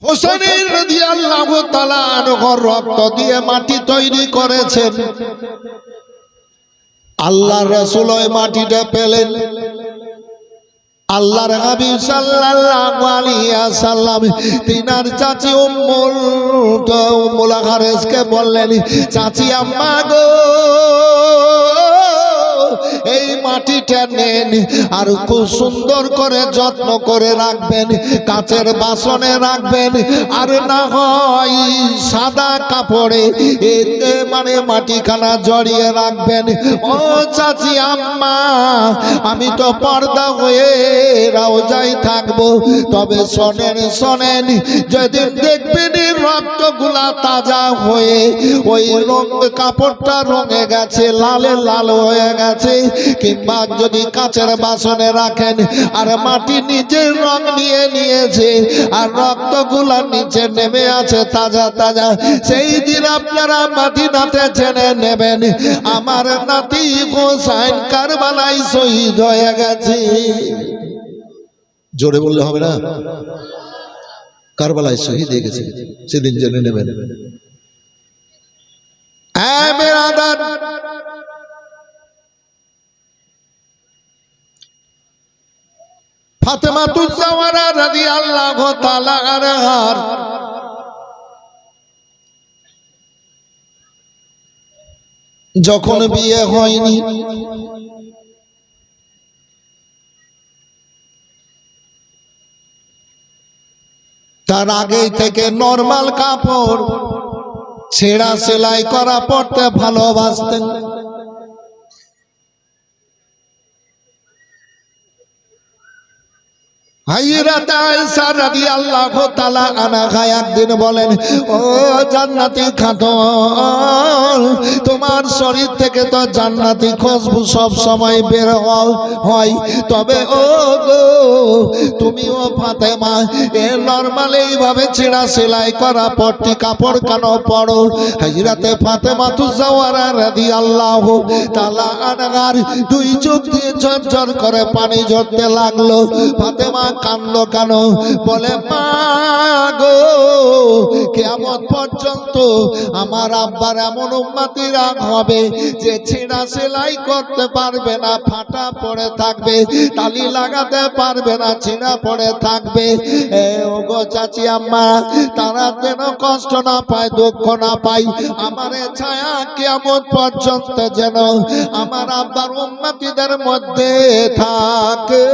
হোসেন রাদিয়াল্লাহু তাআলা আনহুর রক্ত দিয়ে মাটি তৈরি করেছেন। আল্লাহর রাসূল ওই মাটিটা পেলেন। আল্লাহর হাবিব সাল্লাল্লাহু আলাইহি ওয়াসাল্লাম তিনার চাচি উম্মুল হারেসকে বললেন, চাচি আম্মা গো, এই মাটিটা নেন আর খুব সুন্দর করে যত্ন করে রাখবেন, কাচের বাসনে রাখবেন, আর না হয় সাদা কাপড়ে মানে মাটিখানা জড়িয়ে রাখবেন। ও চাচি আম্মা, আমি তো পর্দা হয়ে রওজায় থাকবো, তবে শোনেন, যেদিন দেখবেন রক্তগুলা তাজা হয়ে ওই রং কাপড়টা রঙে গেছে, লালে লাল হয়ে গেছে, কিংবা যদি কাচের বাসনে রাখেন আর মাটি নিজের রং নিয়ে নিয়েছে আর রক্তগুলা নিচে নেমে আছে তাজা তাজা, সেই দিন আপনারা মদিনাতে জেনে নেবেন আমার নাতি হোসেন কারবালায় শহীদ হয়ে গেছে। জোরে বললে হবে না? কারবালায় শহীদ হয়ে গেছে, সেদিন জেনে নেবেন। ফাতেমাতুজ জাওহরা রাদিয়াল্লাহু তাআলা আনহার যখন বিয়ে হয়নি, তার আগে থেকে নরমাল কাপড় ছেঁড়া সেলাই করা পড়তে ভালোবাসতেন। হযরত আয়েশা রাদিয়াল্লাহু তাআলা আনহা একদিন বলেন, ও জান্নাতি খাতুন, তোমার শরীর থেকে তো জান্নাতি খুশবু সব সময় বের হয়, তবে ও গো তুমিও ফাতেমা এ নরমাল এইভাবে ছেঁড়া সেলাই করা পট্টি কাপড় কেন পরো? হযরতে ফাতেমাতুজ জাওহরা রাদিয়াল্লাহু তাআলা আনহার দুই চোখ দিয়ে ঝরঝর করে পানি ঝরতে লাগলো। ফাতেমা কান্দ কেন? বলে, মা গো, কিয়ামত পর্যন্ত আমার আব্বার এমন উম্মতিরা হবে যে ছেঁড়া সেলাই করতে পারবে না, ফাটা পড়ে থাকবে, তালি লাগাতে পারবে না, ছেঁড়া পড়ে থাকবে। ও গো চাচি আম্মা, তারা যেন কষ্ট না পায়, দুঃখ না পায়, আমার ছায়া কিয়ামত পর্যন্ত যেন আমার আব্বার উম্মতিদের মধ্যে থাকে,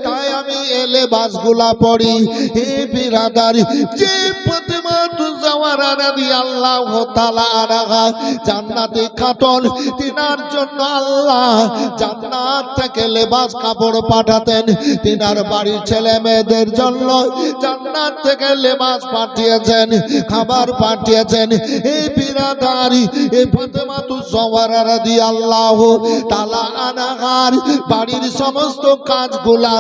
তাই আমি এলে বাসগুলা পড়ি। হে বিরাদার, যে ফাতেমাতুজ জাওহরা রাদিয়াল্লাহু তাআলা আনহা জান্নাতি খাতুন, তিনার জন্য আল্লাহ জান্নাত থেকে লেবাস কাপড় পাঠাতেন, তিনার বাড়ির ছেলে মেয়েদের জন্য জান্নাত থেকে লেবাস পাঠিয়েছেন, খাবার পাঠিয়েছেন। এই বিরাদার, এই ফাতেমাতুজ জাওহরা রাদিয়াল্লাহু তাআলা আনহার বাড়ির সমস্ত কাজগুলা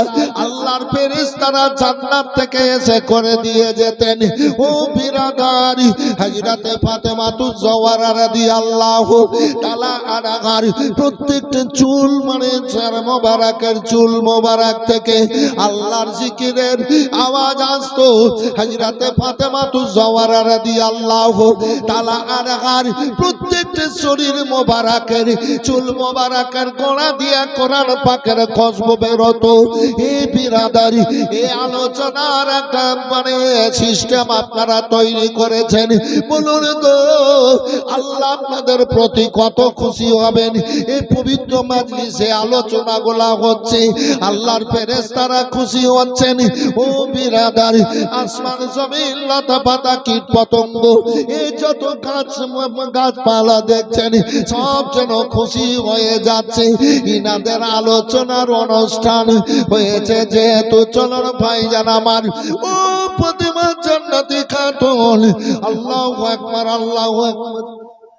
আল্লাহর ফেরেশতারা জান্নাত থেকে এসে করে দিয়ে যেতেন। ও বিরাদার, হযরতে ফাতেমাতুজ জাওহরা রাদিয়াল্লাহু তাআলা আনহার প্রত্যেকটা চুল মানে চার মোবারকের চুল মোবারক থেকে আল্লাহর জিকিরের আওয়াজ আসতো। হযরতে ফাতেমাতুজ জাওহরা রাদিয়াল্লাহু তাআলা আনহার প্রত্যেকটা শরীর মোবারকের চুল মোবারকের গোড়া দিয়ে কোরআন পাকের খুশবু বের হতো। এই বিরাদারি, এই আলোচনার একটা মানে সিস্টেম আপনারা তৈরি করেছেন। বলুন তো আল্লাহ আপনাদের প্রতি কত খুশি হবেন। এই পবিত্র মাজলিসে আলোচনাগুলা হচ্ছে, আল্লাহর ফেরেশতারা খুশি হচ্ছেন। ও বিরাদার, আসমান জমিন লতা পাতা কীট পতঙ্গ এই যত গাছপালা দেখছেন সব যেন খুশি হয়ে যাচ্ছে। ইনাদের আলোচনার অনুষ্ঠান হয়েছে যেহেতু, চলুন ভাইজান আমার, ও ফাতেমা জান্নাতি খাতুন, আল্লাহু আকবার, আল্লাহু আকবার।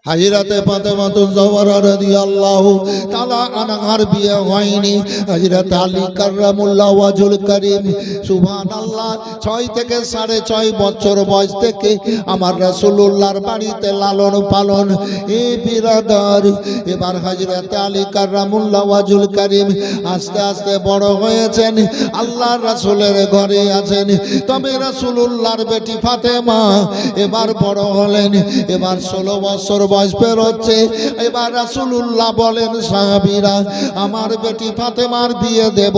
হাজরাতে ফাতেমাতুজ জোহরা রাদিয়াল্লাহু তাআলা আনহার বিয়ে হয়নি। হযরত আলী কাররামুল্লাহ ওয়াজহুল কারীম সুবহানাল্লাহ 6 থেকে 6.5 বছর বয়স থেকে আমার রাসূলুল্লাহর বাড়িতে লালন পালন। এই বিরাদার এবার হযরত আলী কাররামুল্লাহ ওয়াজহুল কারীম আস্তে আস্তে বড় হয়েছেন, আল্লাহর রাসূলের ঘরে আছেন। তবে রাসূলুল্লাহর বেটি ফাতেমা এবার বড় হলেন, এবার 16 বছর বয়স পেরোচ্ছে। এবার রাসূলুল্লাহ বলেন, সাহাবীরা আমার বেটি ফাতেমার বিয়ে দেব,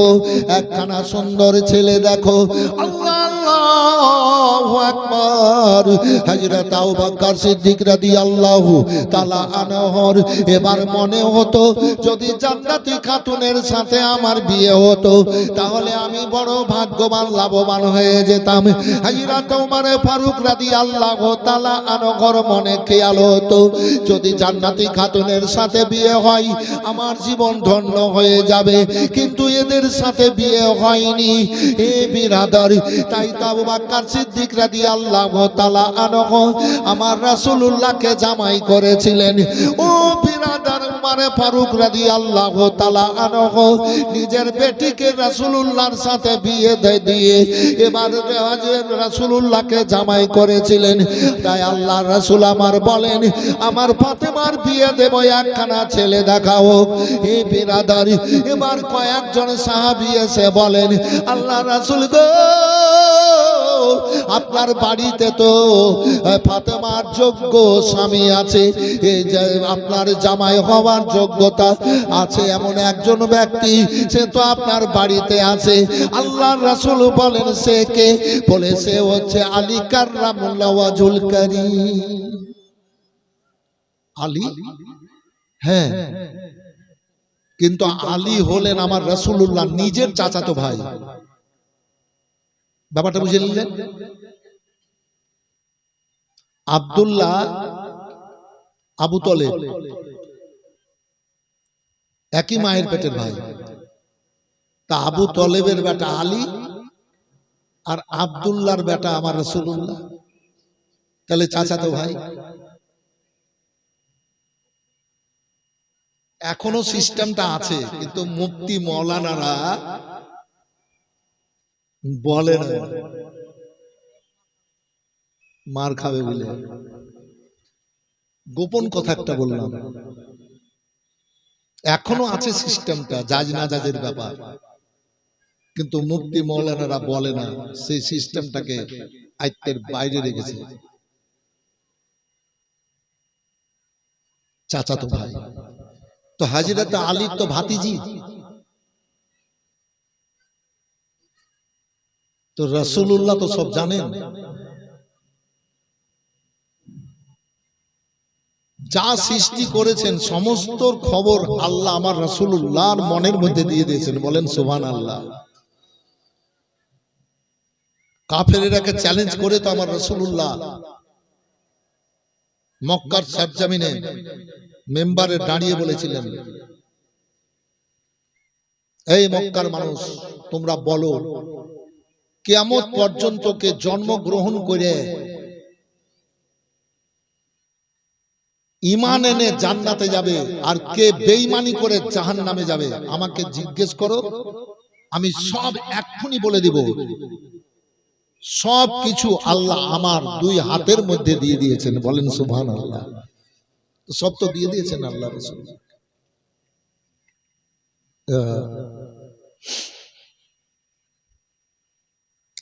একখানা সুন্দর ছেলে দেখো। আল্লাহু আকবার। হযরত আবু বকর সিদ্দিক রাদিয়াল্লাহু তাআলা আনহর এবার মনে হতো যদি জান্নাতি খাতুনের সাথে আমার বিয়ে হতো তাহলে আমি বড় ভাগ্যবান লাভবান হয়ে যেতাম। হযরত ওমর ফারুক রাদিয়াল্লাহু তাআলা আনহর মনে খেয়াল হতো যদি জান্নাতি খাতুনের সাথে বিয়ে হয় আমার জীবন ধন্য হয়ে যাবে, কিন্তু এদের সাথে বিয়ে হয়নি। এ বিরাদার, তাই তো আবু বকর সিদ্দিক রাদিয়াল্লাহু তাআলা আনহু আমার রাসূলুল্লাহকে জামাই করেছিলেন। ও বিরাদার, ওমর ফারুক রাদিয়াল্লাহু তাআলা আনহু নিজের বেটিকে রাসূলুল্লাহর সাথে বিয়ে দিয়ে এবার রাসূলুল্লাহকে জামাই করেছিলেন। তাই আল্লাহর রাসূল আমার বলেন, আমার ফাতেমার বিয়ে দেব, একখানা ছেলে দেখাও। এই বিরাদার, এবার কয়েকজন সাহাবী এসে বলেন, আল্লাহর রাসূল গো, আপনার বাড়িতে তো ফাতেমার যোগ্য স্বামী আছে, এই যে আপনার জামাই হওয়ার যোগ্যতা আছে এমন একজন ব্যক্তি, সে তো আপনার বাড়িতে আছে। আল্লাহর রাসূল বলেন, সে কে? বলে, সে হচ্ছে আলী কাররামুল্লাহ ওয়াজহুল কারীম। আলী? হ্যাঁ, কিন্তু আলী হলেন আমার রাসূলুল্লাহ নিজের চাচাতো ভাই। ব্যাপারটা বুঝে নিলেন? আব্দুল্লাহ আবু তলেব একই মায়ের পেটের ভাই। তা আবু তলেবের বেটা আলী আর আব্দুল্লাহর বেটা আমার রাসূলুল্লাহ, তাহলে চাচাতো ভাই। এখনো সিস্টেমটা আছে, কিন্তু মুফতি মৌলানারা বলে না, মার খাবে বলে। গোপন কথা একটা বললাম, এখনো আছে সিস্টেমটা, জাজ না জাজের ব্যাপার, কিন্তু মুফতি মৌলানারা বলে না, সেই সিস্টেমটাকে আয়ত্তের বাইরে রেখেছে। চাচাতো ভাই তো হযরত আলী তো ভাতিজি, তো রাসূলুল্লাহ তো সব জানেন। যা সৃষ্টি করেছেন সমস্ত খবর আল্লাহ আমার রাসূলুল্লাহর মনের মধ্যে দিয়ে দিয়েছেন। বলেন সুবহানাল্লাহ। কাফেরেরাকে চ্যালেঞ্জ করে তো আমার রাসূলুল্লাহ মক্কার সরজমিনে মেম্বারে দাঁড়িয়ে বলেছিলেন, এই মক্কার মানুষ, তোমরা বলো কিয়ামত পর্যন্ত কে জন্মগ্রহণ করে ঈমান এনে জান্নাতে যাবে আর কে বেঈমানি করে জাহান্নামে যাবে, আমাকে জিজ্ঞেস করো, আমি সব এক্ষুনি বলে দিব। সব কিছু আল্লাহ আমার দুই হাতের মধ্যে দিয়ে দিয়েছেন। বলেন সুবহানাল্লাহ। সব তো দিয়ে দিয়েছেন আল্লাহ রাসূল।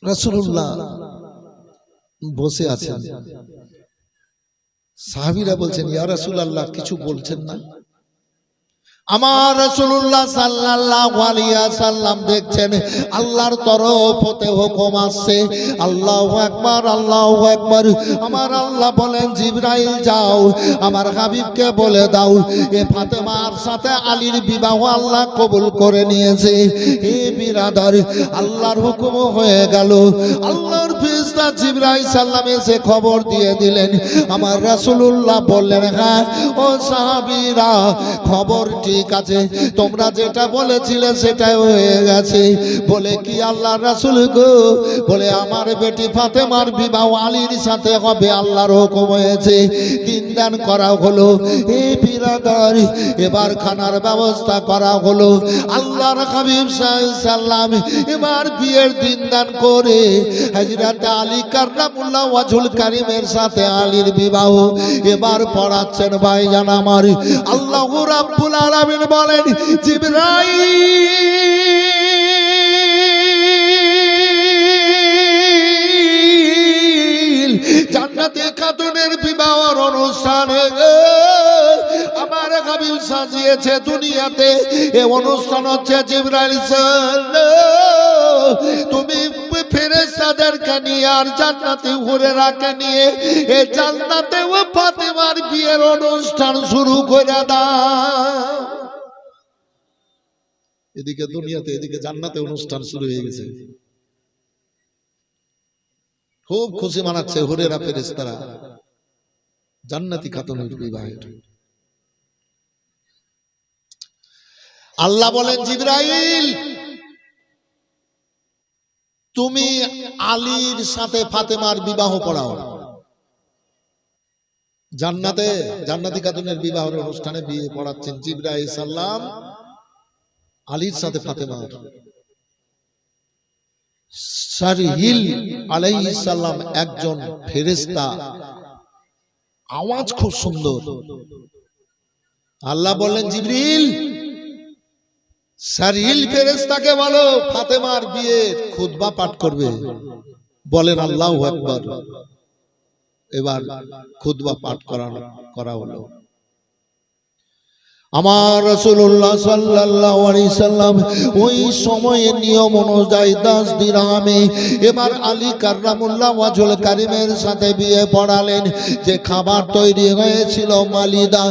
রাসূলুল্লাহ বসে আছেন, সাহাবীরা বলছেন, ইয়া রাসূলুল্লাহ কিছু বলছেন না। আমার রাসূলুল্লাহ সাল্লাল্লাহু আলাইহি ওয়াসাল্লাম দেখছেন আল্লাহর তরফ হতে হুকুম আসছে, আল্লাহু আকবার, আল্লাহু আকবার। আমার আল্লাহ বলেন, জিবরাইল যাও আমার হাবিবকে বলে দাও এ ফাতেমার সাথে আলীর বিবাহ আল্লাহ কবুল করে নিয়েছে। এ বিরাদার, আল্লাহর হুকুম হয়ে গেল। আল্লাহর ফেরেশতা জিবরাইল জিবরাইল সাল্লাম এসে খবর দিয়ে দিলেন। আমার রাসূলুল্লাহ বললেন, হ্যাঁ ও সাহাবীরা, খবর ঠিক আছে, তোমরা যেটা বলেছিলে সেটাই হয়ে গেছে। বলে কি আল্লাহর রাসূল গো? বলে আমার বেটি ফাতেমার বিবাহ আলীর সাথে হবে, আল্লাহর হুকুম হয়েছে, দিনদান করা হলো। এই বিরাদর, এবার খানার ব্যবস্থা করা হলো। আল্লাহর হাবিব সাল্লাম এবার বিয়ের দিনদান করে হযরত আলী কাররামুল্লাহ ওয়াজহুল কারীমের সাথে আলীর বিবাহ এবার পড়াচ্ছেন। ভাইজান আমার, আল্লাহু রাব্বুল আলামিন বলেন, জিবরাইল জান্নাতি খাতুনের বিবাহের অনুষ্ঠানে আমার হাবিব সাজিয়েছে দুনিয়াতে। এই অনুষ্ঠান হচ্ছে জিবরাইল তুমি ফেরেশতাদেরকে নিয়ে আর জান্নাতি হুরেরাকে নিয়ে এই জান্নাতে ও ফাতেমার বিয়ের অনুষ্ঠান শুরু করে দাও। এদিকে দুনিয়াতে, এদিকে জান্নাতে অনুষ্ঠান শুরু হয়ে গেছে। খুব খুশি মানাচ্ছে হুরেরা ফেরেশতারা জান্নাতি খাতুনের বিবাহের। আল্লাহ বলেন, জিবরাইল তুমি আলীর সাথে ফাতেমার বিবাহ পড়াও। জান্নাতে জান্নাতি খাতুনের বিবাহের অনুষ্ঠানে বিয়ে পড়াচ্ছেন জিবরাইল সাল্লাম আলীর সাথে ফাতেমার। সারহিল আলাইহিস সালাম একজন ফেরেশতা, আওয়াজ খুব সুন্দর। আল্লাহ বললেন, জিবরিল সারহিল ফেরেশতাকে বলো ফাতেমার বিয়ের খুতবা পাঠ করবে। বলেন আল্লাহু আকবার। এবার খুতবা পাঠ করা হলো। আমার রাসূলুল্লাহ সাল্লাল্লাহু আলাইহি সাল্লাম ওই সময়ের নিয়ম অনুযায়ী 10 দিরহামে এবার আলী কাররামুল্লাহ ওয়াজহুল কারীমের সাথে বিয়ে পড়ালেন। যে খাবার তৈরি হয়েছিল মালিদা,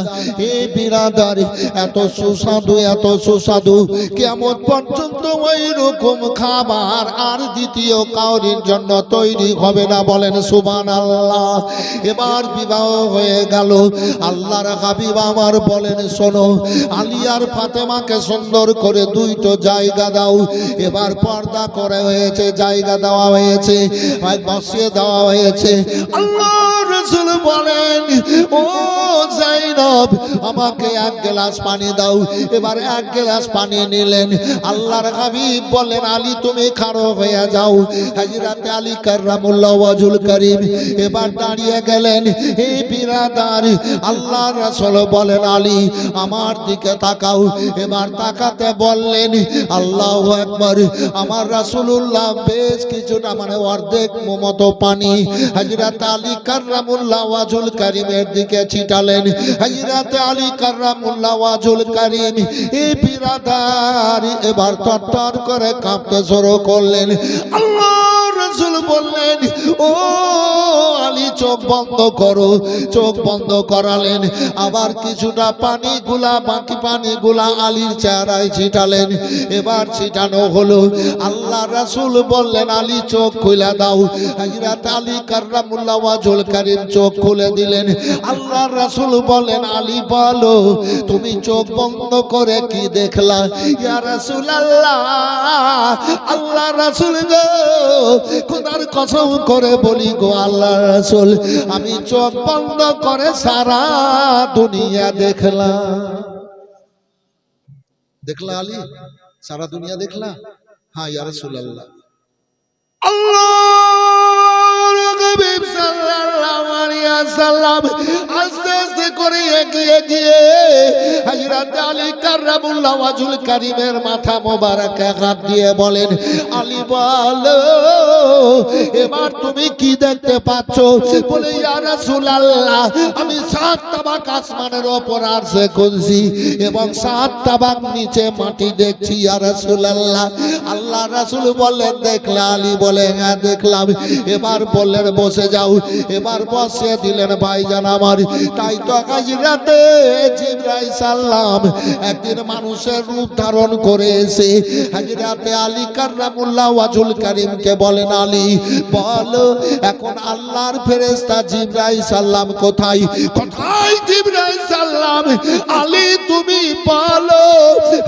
এই বিরাদার এত সুস্বাদু, এত সুস্বাদু, কিয়ামত পর্যন্ত ওই রকম খাবার আর দ্বিতীয় কাউরির জন্য তৈরি হবে না। বলেন সুবহানাল্লাহ। এবার বিবাহ হয়ে গেল। আল্লাহর হাবিব আমার বলেন, শোনো, আলী আর ফাতেমাকে সুন্দর করে দুইটো জায়গা দাও। এবার পর্দা করে হয়েছে, জায়গা দেওয়া হয়েছে, বসিয়ে দেওয়া হয়েছে। আল্লাহ রাসূল বলেন, ও যায়েনব আমাকে এক গ্লাস পানি দাও। এবার এক গ্লাস পানি নিলেন। আল্লাহর হাবিব বলেন, আলী তুমি খাড়ো হয়ে যাও। হযরত আলী কাররামুল্লাহ ওয়াজহুল কারীম এবার দাঁড়িয়ে গেলেন। এই বিরাদার, আল্লাহর রাসূল বলেন, আলী আমার দিকে তাকাও। এবার তাকাতে বললেন। আল্লাহু আকবার। আমার রাসূলুল্লাহ বেশ কিছুটা, মানে অর্ধেক মতো পানি হযরত আলী কাররামুল্লাহ ওয়াজহুল কারীমের দিকে ছিটালেন। হযরত আলী কাররামুল্লাহ ওয়াজহুল কারীম এই বিরাদার এবার তরতর করে কাঁপতে শুরু করলেন। আল্লাহ রাসূল বললেন, ও আলী চোখ বন্ধ করো। চোখ বন্ধ করালেন। আবার কিছুটা পানিগুলা, বাকি পানিগুলা আলীর চেহারায় ছিটালেন। এবার ছিটানো হলো। আল্লাহ রাসূল বললেন, আলী চোখ খুলে দাও। হযরত আলী কাররামুল্লাহ ওয়াজহুল কারীম চোখ খুলে দিলেন। আল্লাহ রাসূল বলেন, আলী বলো তুমি চোখ বন্ধ করে কি দেখলা? ইয়া রাসূলুল্লাহ, আল্লাহ রাসূল গো, খোদার কসম করে বলি গো আল্লাহ রাসূল, আমি চোখ বন্ধ করে সারা দুনিয়া দেখলাম। দেখলা আলী? সারা দুনিয়া দেখলা? হ্যাঁ ইয়া রাসূলুল্লাহ। আল্লাহর হাবিব সাল্লাল্লাহু আলাইহি ওয়াসাল্লাম আস্তে আস্তে করে এগিয়ে গিয়ে হযরত আলী কাররামুল্লাহ ওয়াজহুল কারীমের মাথা মোবারকে হাত দিয়ে বলেন, আলী বলো এবার তুমি কি দেখতে পাচ্ছ? বলে, ইয়া রাসূলুল্লাহ আমি 7 তাবাক আসমানের উপর আরশে কুরসি এবং 7 তাবাক নিচে মাটি দেখছি ইয়া রাসূলুল্লাহ। আল্লাহ রাসূল বললেন, দেখলা? আলী বলে, হ্যাঁ দেখলাম। এবার বললেন, বসে যাও। এবার বসিয়ে দিলেন। ভাইজান আমার, তাই তো হযরত জিবরাইল সাল্লাল্লাহু সাল্লাম একদিন মানুষের রূপ ধারণ করে এসে হযরতে আলী কাররামুল্লাহ ওয়াজহুল কারীমকে বলেন, আলী বল এখন আল্লাহর ফেরেশতা জিবরাইল সাল্লাম কোথায়? কোথায় জিবরাইল সাল্লাম? আলী তুমি বলো।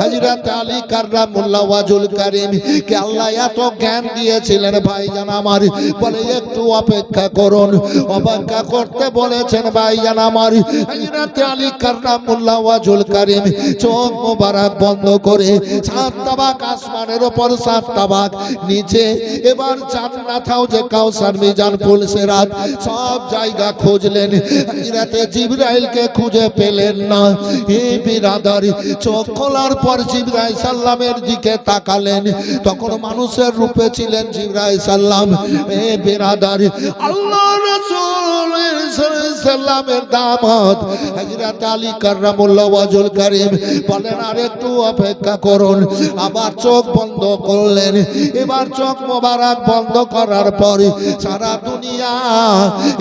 হযরত আলী কাররামুল্লাহ ওয়াজহুল কারীম কে আল্লাহ এত জ্ঞান দিয়েছিলেন ভাইজান আমার, বলে একটু অপেক্ষা করুন। অপেক্ষা করতে বলেছেন ভাইজান আমার। হযরত আলী কাররামুল্লাহ ওয়াজহুল কারীম চোখ মোবারক বন্ধ করে সাত তাবাক আসমানের উপর, সাত তাবাক নিচে, এবার জান্নাত হাউজে কাউসার, মিজান, পুলসিরাত সব জায়গা খুঁজলেন। হযরত জিবরাইলকে খুঁজে পেলেন না। হে বিরাদার, চোখ খোলার পর জিবরাইল সাল্লামের দিকে তাকালেন, তখন মানুষের রূপে ছিলেন জিবরাইল সাল্লাম। হে বিরাদার, আল্লাহ রাসূল সাল্লামের দামাত হযরত আলী কাররামুল্লাহ ওয়াজহুল কারীম বলেন, আর একটু অপেক্ষা করুন। আবার চোখ বন্ধ করলেন। এবার চোখ মোবারক বন্ধ করার পর সারা দুনিয়া,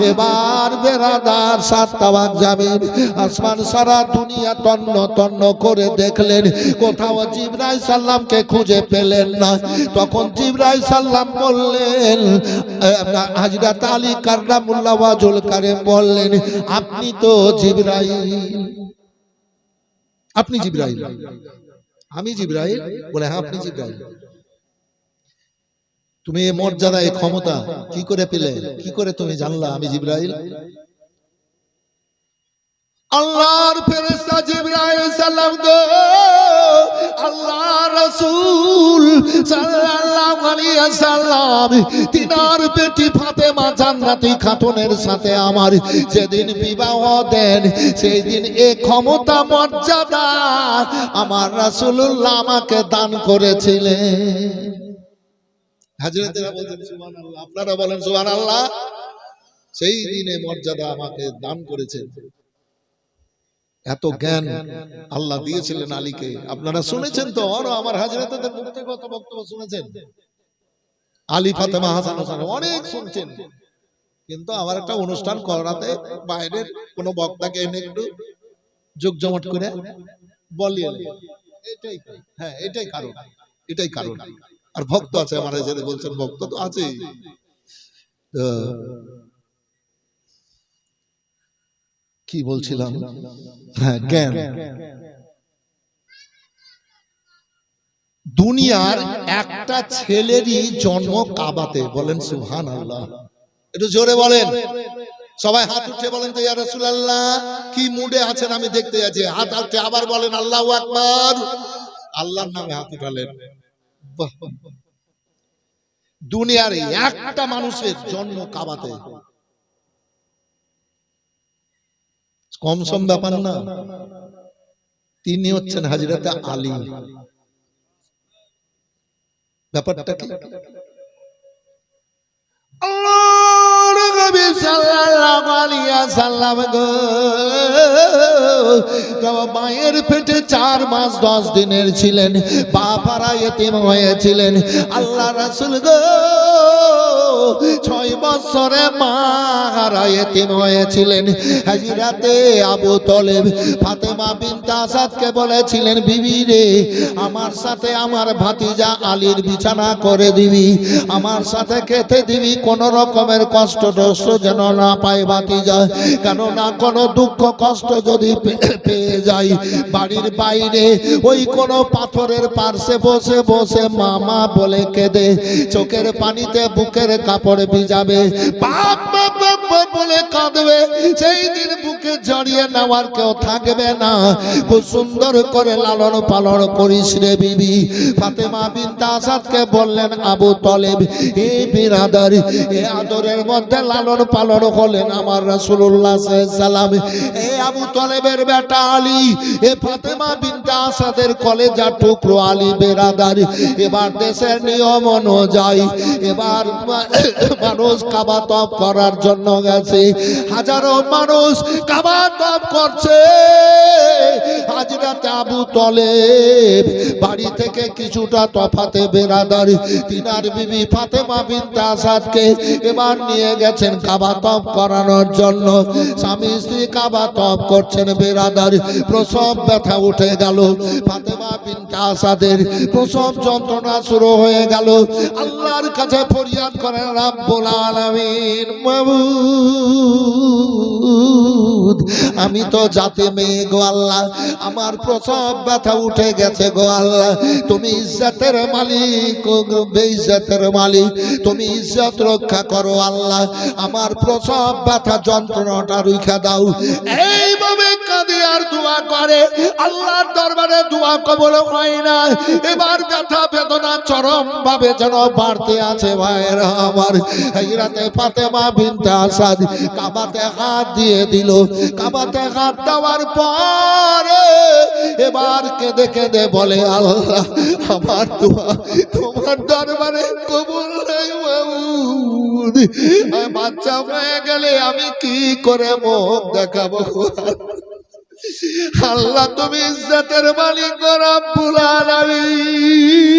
এবার বেরাদার সাত তাবাক জমিন আসমান সারা দুনিয়া তন্ন তন্ন করে দেখলেন, কোথাও জিবরাইল সাল্লামকে খুঁজে পেলেন না। তখন জিবরাইল সাল্লাম বললেন, হযরত আলী কাররামুল্লাহ ওয়াজহুল কারীম বললেন, আপনি তো জিবরাইল। আপনি জিবরাইল? আমি জিবরাইল? বলে হ্যাঁ আপনি জিবরাইল। তুমি এই মর্যাদা, এই ক্ষমতা কি করে পেলে? কি করে তুমি জানলা আমি জিবরাইল? আল্লাহর ফেরেশতা জিবরাইল সাল্লাম গো, আল্লাহ রাসূল সাল্লাল্লাহু আলাইহি ওয়াসাল্লাম তিনার বেটি ফাতেমা জান্নাতি খাতুনের সাথে আমার যেদিন বিবাহ দেন, সেই দিন এই ক্ষমতা মর্যাদা আমার রাসূলুল্লাহ আমাকে দান করেছিলেন। হাজরাতেরা বলেন সুবহানাল্লাহ, আপনারা বলেন সুবহানাল্লাহ। সেই দিনে মর্যাদা আমাকে দান করেছেন। এত জ্ঞান আল্লাহ দিয়েছিলেন আলীকে। আপনারা শুনেছেন তো, আমার হাজরাতদের মুখ থেকে কত বক্তব্য শুনেছেন, আলী, ফাতেমা, হাসান, হোসেন অনেক শুনছেন। কিন্তু আমার একটা অনুষ্ঠান করাতে বাইরের কোন বক্তাকে এনে একটু জমজমাট করে বলিয়ে, এটাই, হ্যাঁ এটাই কারণ, এটাই কারণ। আর ভক্ত আছে আমার যেটা বলছেন, ভক্ত তো আছেই। কি বলছিলাম? হ্যাঁ, জ্ঞান। দুনিয়ার একটা ছেলেরই জন্ম কাবাতে। বলেন সুবহানাল্লাহ, একটু জোরে বলেন। সবাই হাত উঠে বলেন তো ইয়া রাসূলুল্লাহ, কি মুডে আছেন আমি দেখতে যাচ্ছি। হাত উঠে আবার বলেন আল্লাহু আকবার। আল্লাহর নামে হাত উঠালেন। দুনিয়ার একটা মানুষের জন্ম কাবাতে, কম সম ব্যাপার না। তিনি হচ্ছেন হযরত আলী। ব্যাপারটা কি? আল্লাহর নবী সাল্লাল্লাহু আলাইহি ওয়াসাল্লাম গো, মায়ের পেটে 4 মাস 10 দিনের ছিলেন, বাবারা ইতিম হয়েছিলেন। আল্লাহ রাসূল গো 6 বছরে মা হারা ইতিম হয়েছিলেন। হযরতে আবু তলেব ফাতেমা বিনতে আসাদকে বলেছিলেন, বিবি রে, আমার সাথে আমার ভাতিজা আলীর বিছানা করে দিবি, আমার সাথে খেতে দিবি, কোন রকমের কষ্ট দোষ যেন না পায় ভাতিজা। কেননা কোন দুঃখ কষ্ট যদি পেয়ে যাই, বাড়ির বাইরে ওই কোন পাথরের পার্শ্বে বসে বসে মামা বলে কেঁদে চোখের পানিতে বুকের কাপড় ভিজাবে, বাপ বাপ বাপ বলে কাঁদবে। সেই দিন বুকে জড়িয়ে নেওয়ার কেউ থাকবে না। খুব সুন্দর করে লালন পালন করিস রে বিবি। ফাতেমা বিনতে আসাদকে বললেন আবু তলেব, এ বিরাদার, এ আদরের মধ্যে লালন পালন হলেন আমার রাসূলুল্লাহ সাল্লাল্লাহু আলাইহি সাল্লাম। এ আবু তলেবের বেটা আলী, এ ফাতেমা বিনতে আসাদের কলেজা টুকরো আলী বিরাদার। এবার দেশের নিয়ম অনুযায়ী এবার মানুষ কাবা তওয়াফ করার জন্য গেছে। হাজারো মানুষ কাবা তওয়াফ করছে। হযরত আবু তলেব বাড়ি থেকে কিছুটা তফাতে বেরাদার তিনার বিবি ফাতেমা বিনতে আসাদকে এবার নিয়ে গেছেন কাবা তওয়াফ করানোর জন্য। স্বামী স্ত্রী কাবা তওয়াফ করছেন বেরাদার। প্রসব ব্যথা উঠে গেল, ফাতেমা বিনতে আসাদের প্রসব যন্ত্রণা শুরু হয়ে গেল। আল্লাহর কাছে ফরিয়াদ করেন, রব্বুল আলামিন, মাবুদ আমি তো জাতে মেয়ে গো আল্লাহ, আমার প্রসব ব্যথা উঠে গেছে গো আল্লাহ, তুমি ইজ্জতের মালিক ও বেইজ্জতের মালিক, তুমি ইজ্জত রক্ষা করো আল্লাহ, আমার প্রসব ব্যথা যন্ত্রণাটা রুখা দাও। এইভাবে কাঁদে আর দোয়া করে, আল্লাহর দরবারে দোয়া কবুল হয় না। এবার ব্যথা বেদনা চরম ভাবে যেন বাড়তে আছে ভাইরা আমার। হযরতে ফাতেমা বিনতে আসাদ কাবাতে হাত দিয়ে দিল। কাবাতে হাত দেওয়ার পরে এবার কেঁদে কেঁদে বলে, আল্লাহ আমার দোয়া তোমার দরবারে কবুল নাই মাবুদ, বাচ্চা হয়ে গেলে আমি কি করে মুখ দেখাবো? আল্লাহ তুমি ইজ্জতের মালিক রব্বুল আলামিন,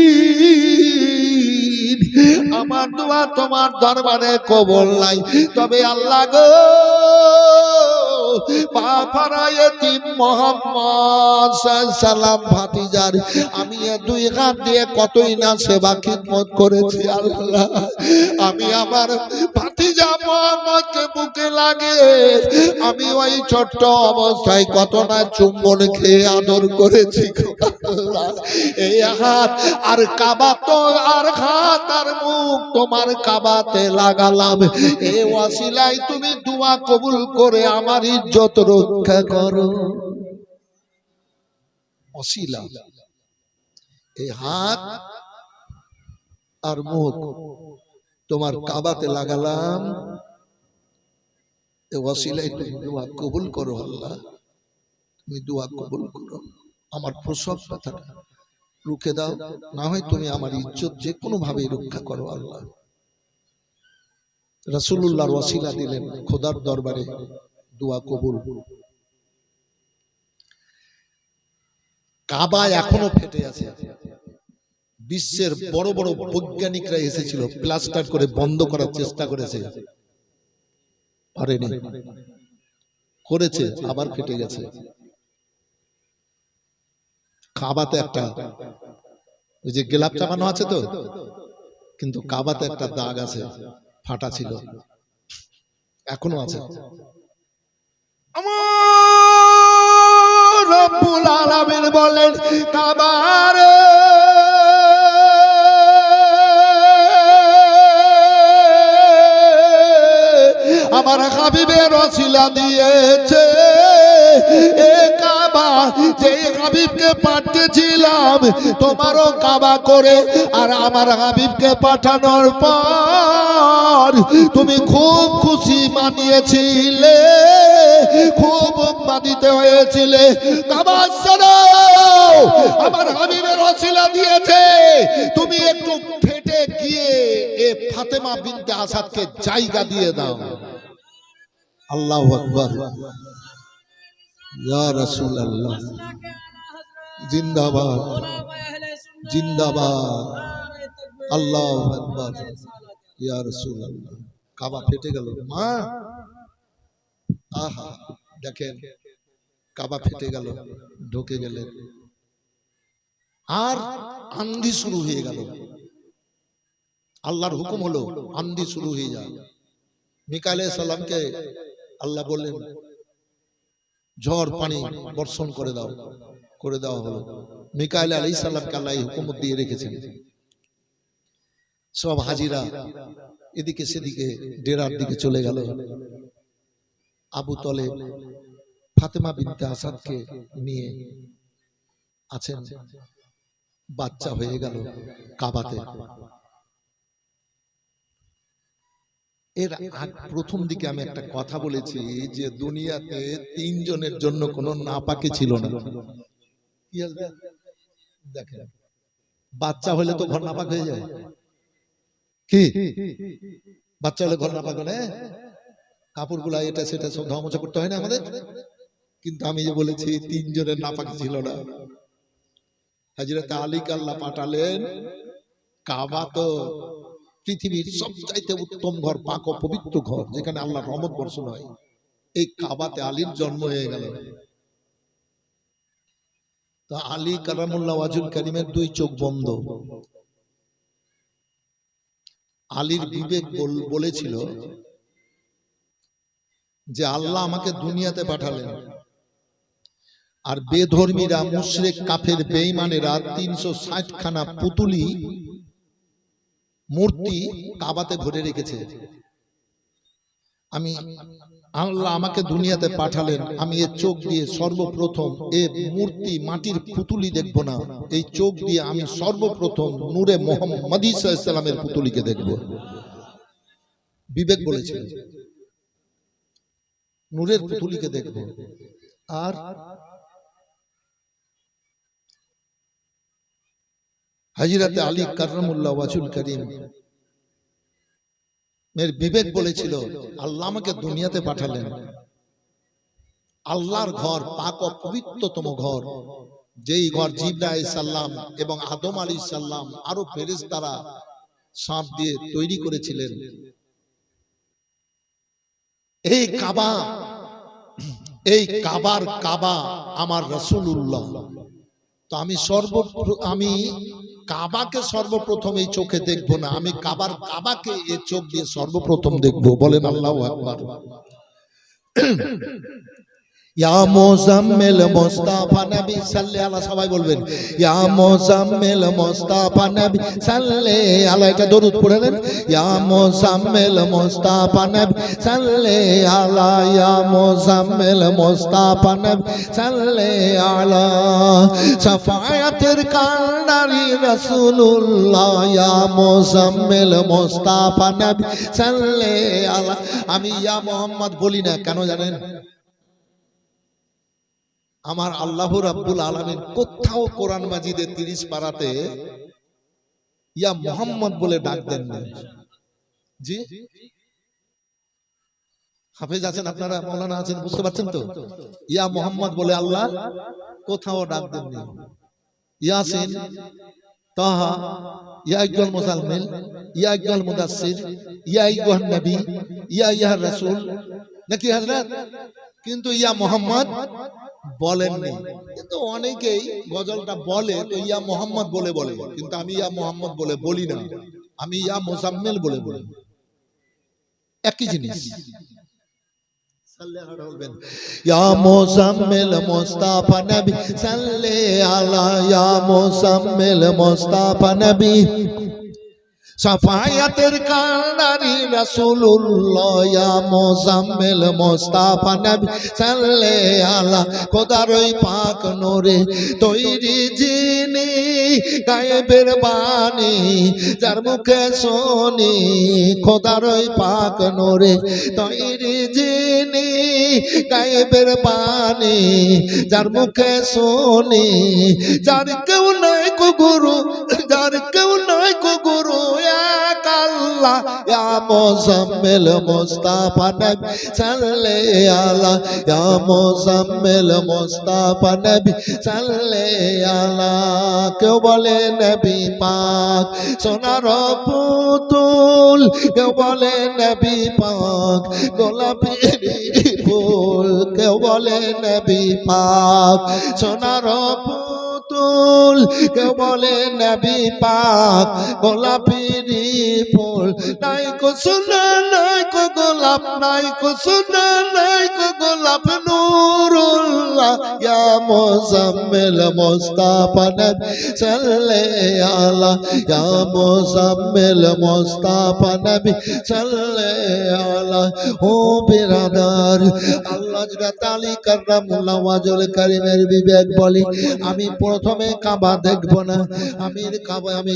আমার দোয়া তোমার দরবারে কবুল নাই। তবে আল্লাহ গো, বাফারা ইতিম মুহাম্মদ সাল্লাম ভাতিজার আমি দুই হাত দিয়ে কতই না সেবা খিদমত করেছি আল্লাহ। আমি আমার ভাতিজা মুহাম্মদকে বুকে লাগে আমি ওই ছোট্ট অবস্থায় কত না চুম্বন খেয়ে আদর করেছি আল্লাহ। এই হাত আর কাবা তো আর হাত আর মুখ তোমার কাবাতে লাগালাম, এই ওয়াসিলায় তুমি দোয়া কবুল করে আমার ইজ্জত রক্ষা করো। ওসিলা এই হাত আর মুখ তোমার কাবাতে লাগালাম, এই ওসিলায় তুমি দোয়া কবুল করো আল্লাহ, তুমি দোয়া কবুল করো, আমার প্রসব ব্যথাটা রুখে দাও, না হয় তুমি আমার ইজ্জত যে কোনো ভাবে রক্ষা করো আল্লাহ। রাসূলুল্লাহর ওয়াসিলা দিলেন, খোদার দরবারে দোয়া কবুল। কাবা এখনো ফেটে আছে। বিশ্বের বড় বড় বৈজ্ঞানিকরা এসেছিল, প্লাস্টার করে বন্ধ করার চেষ্টা করেছে, পারেনি, করেছে আবার ফেটে গেছে। কাবাতে একটা ওই যে গেলাপ চাপানো আছে তো, কিন্তু কাবাতে একটা দাগ আছে, ফাটা ছিল, এখনো আছে। আমার রব্বুল আলামিন বলেন, কাবার আমার হাবিবের ওসিলা দিয়েছে এ কাবা, যে হাবিবকে পাঠিয়েছিলাম তোমারও কাবা করে, আর আমার হাবিবকে পাঠানোর পর তুমি খুব খুশি মানিয়েছিলে, খুব মানিতে হয়েছিলে। কাবা আমার হাবিবের ওসিলা দিয়েছে, তুমি একটু ফেটে গিয়ে এ ফাতেমা বিনতে আসাদকে জায়গা দিয়ে দাও। আল্লাহু আকবার, ইয়া রাসূলুল্লাহ জিন্দাবাদ জিন্দাবাদ, আল্লাহু আকবার, ইয়া রাসূলুল্লাহ। কাবা ফেটে গেল মা, আহা দেখেন কাবা ফেটে গেল, ঢুকে গেলেন, আর আন্ধি শুরু হয়ে গেল। আল্লাহর হুকুম হলো আন্ধি শুরু হয়ে যায়। মিকাইল আলাইহিস সালামকে আল্লাহ বললেন ঝড় পানি বর্ষণ করে দাও, করে দেওয়া হলো। মিকাইল আলাইহিস সালামকে আল্লাহ হুকুম দিয়ে রেখেছেন। সব হাজিরা এদিকে সেদিকে ডেরার দিকে চলে গেল। আবু তলেব ফাতেমা বিনতে আসাদকে নিয়ে আছেন, বাচ্চা হয়ে গেল কাবাতে। এর প্রথম দিকে আমি একটা কথা বলেছি যে দুনিয়াতে তিনজনের জন্য কোনো নাপাকি ছিল না। দেখেন বাচ্চা হলে তো ঘর নাপাক হয়ে যায়, কি বাচ্চা হলে ঘর নাপাক হলে কাপড় গুলা এটা সেটা সব ধোয়া মোছা করতে হয় না আমাদের? কিন্তু আমি যে বলেছি তিনজনের নাপাকি ছিল না। হযরত আলীকে আল্লাহ পাঠালেন। কাবা তো পৃথিবীর সবচাইতে উত্তম ঘর, পাক ও পবিত্র ঘর, যেখানে আল্লাহর রহমত বর্ষণ হয়। এই কাবাতে আলীর জন্ম হয়ে গেল। তো আলী কারামুল্লাহ ওয়াজুল কারীমের দুই চোখ বন্ধ। আলীর বিবেক বলেছিল যে আল্লাহ আমাকে দুনিয়াতে পাঠালেন, আর বেধর্মীরা, মুশরিক, কাফের, বেঈমানেরা 360 খানা পুতুলি মূর্তি কাবাতে ভরে রেখেছে। আমি আল্লাহ আমাকে দুনিয়াতে পাঠালেন, আমি এই চোখ দিয়ে সর্বপ্রথম এই মূর্তি, মাটির পুতুলি দেখব না, এই চোখ দিয়ে আমি সর্বপ্রথম নূরে মুহাম্মদী সাল্লাল্লাহু আলাইহি ওয়াসাল্লামের পুতুলিকে দেখব। বিবেক বলেছিল নূরের পুতুলিকে দেখব। আর হযরত আলী কাররামুল্লাহ ওয়াজহুল কারীম এর বিবেক বলেছিল আল্লাহ আমাকে দুনিয়াতে পাঠালেন, আল্লাহর ঘর পাক ও পবিত্রতম ঘর, যেই ঘর জিবরাইল আলাইহিস সালাম এবং আদম আলাইহিস সালাম আরো ফেরেশতারা সাপ দিয়ে তৈরি করেছিলেন। এই কাবা, এই কাবার কাবা আমার রাসূলুল্লাহ। তো আমি কাবাকে সর্বপ্রথম এই চোখে দেখবো না, আমি কাবাকে এই চোখ দিয়ে সর্বপ্রথম দেখবো। বলেন আল্লাহু আকবার। ইয়া মুজাম্মিল মুস্তাফা নবী সাল্লাল্লাহু আলাইহি, সবাই বলবেন ইয়া মুজাম্মিল মুস্তাফা নবী সাল্লাল্লাহু আলাইহি। এটা দরুদ পড়ে নেন। ইয়া মুজাম্মিল মুস্তাফা নবী সাল্লাল্লাহু আলাইহি, ইয়া মুজাম্মিল মুস্তাফা নবী সাল্লাল্লাহু আলাইহি, শাফায়াতের কান্ডারি রাসূলুল্লাহ, ইয়া মুজাম্মিল মুস্তাফা নবী সাল্লাল্লাহু আলাইহি। আমি ইয়া মুহাম্মদ বলি না, কেন জানেন? আমার আল্লাহ রাব্বুল আলামিন কোথাও কোরআন মাজিদের 30 পারাতে ইয়া মুহাম্মদ বলে ডাক দেন না। জি হাফেজ আছেন আপনারা, মাওলানা আছেন, বুঝতে পারছেন তো? ইয়া মুহাম্মদ বলে আল্লাহ কোথাও ডাক দেন না। ইয়াসিন, তাহা, ইয়া আইয়ুহাল মুজাম্মিল, ইয়া আইয়ুহাল মুদাসসির, ইয়া আইয়ুহান নবী, ইয়া আইয়ুহার রাসূল, নাকি হযরত? কিন্তু ইয়া মুহাম্মদ বলেননি। কিন্তু অনেকেই গজলটা বলে তো ইয়া মুহাম্মদ বলে, কিন্তু আমি ইয়া মুহাম্মদ বলে বলি না, আমি ইয়া মুজাম্মিল বলে বলি। একই জিনিস। ইয়া মুজাম্মিল মুস্তাফা নবী সাল্লাল্লাহু আলাইহি, ইয়া মুজাম্মিল মুস্তাফা নবী, শাফায়াতের কান্ডারি রাসূলুল্লাহ, ইয়া মুজাম্মিল মুস্তাফা নবী সাল্লাল্লাহু আলাইহি। খোদার ওই পাক নূরে তৈরি যিনি, গায়েবের বাণী যার মুখে শুনি, খোদার ওই পাক নূরে তৈরি যিনি, গায়েবের বাণী যার মুখে শুনি, যার কেউ নাই কো গুরু, যার কেউ নাই কো গুরু এক আল্লাহ, ইয়া মুজাম্মিল মুস্তাফা নবী সাল্লাল্লাহু আলাইহি, ইয়া মুজাম্মিল মুস্তাফা নবী সাল্লাল্লাহু আলাইহি। কেউ বলে নবী পাক সোনার পুতুল, কেউ বলে নবী পাক গোলাপের ফুল, কেউ বলে নবী পাক সোনার পুতুল, কেউ বলে নবী পাক গোলাপের ফুল। নাই কো সোনা, নাই কো গোলাপ, নাই কো সোনা, নাই কো গোলাপ, নূরুল্লাহ, ইয়া মুজাম্মিল মুস্তাফা নবী সাল্লাল্লাহু আলাইহি, ইয়া মুজাম্মিল মুস্তাফা নবী সাল্লাল্লাহু আলাইহি। ও বিরাদার, আল্লাহ হযরত আলী কাররামুল্লাহ ওয়াজহুল কারীমের বিবেক বলে আমি প্রথম প্রথমে কাবা দেখবো না, আমি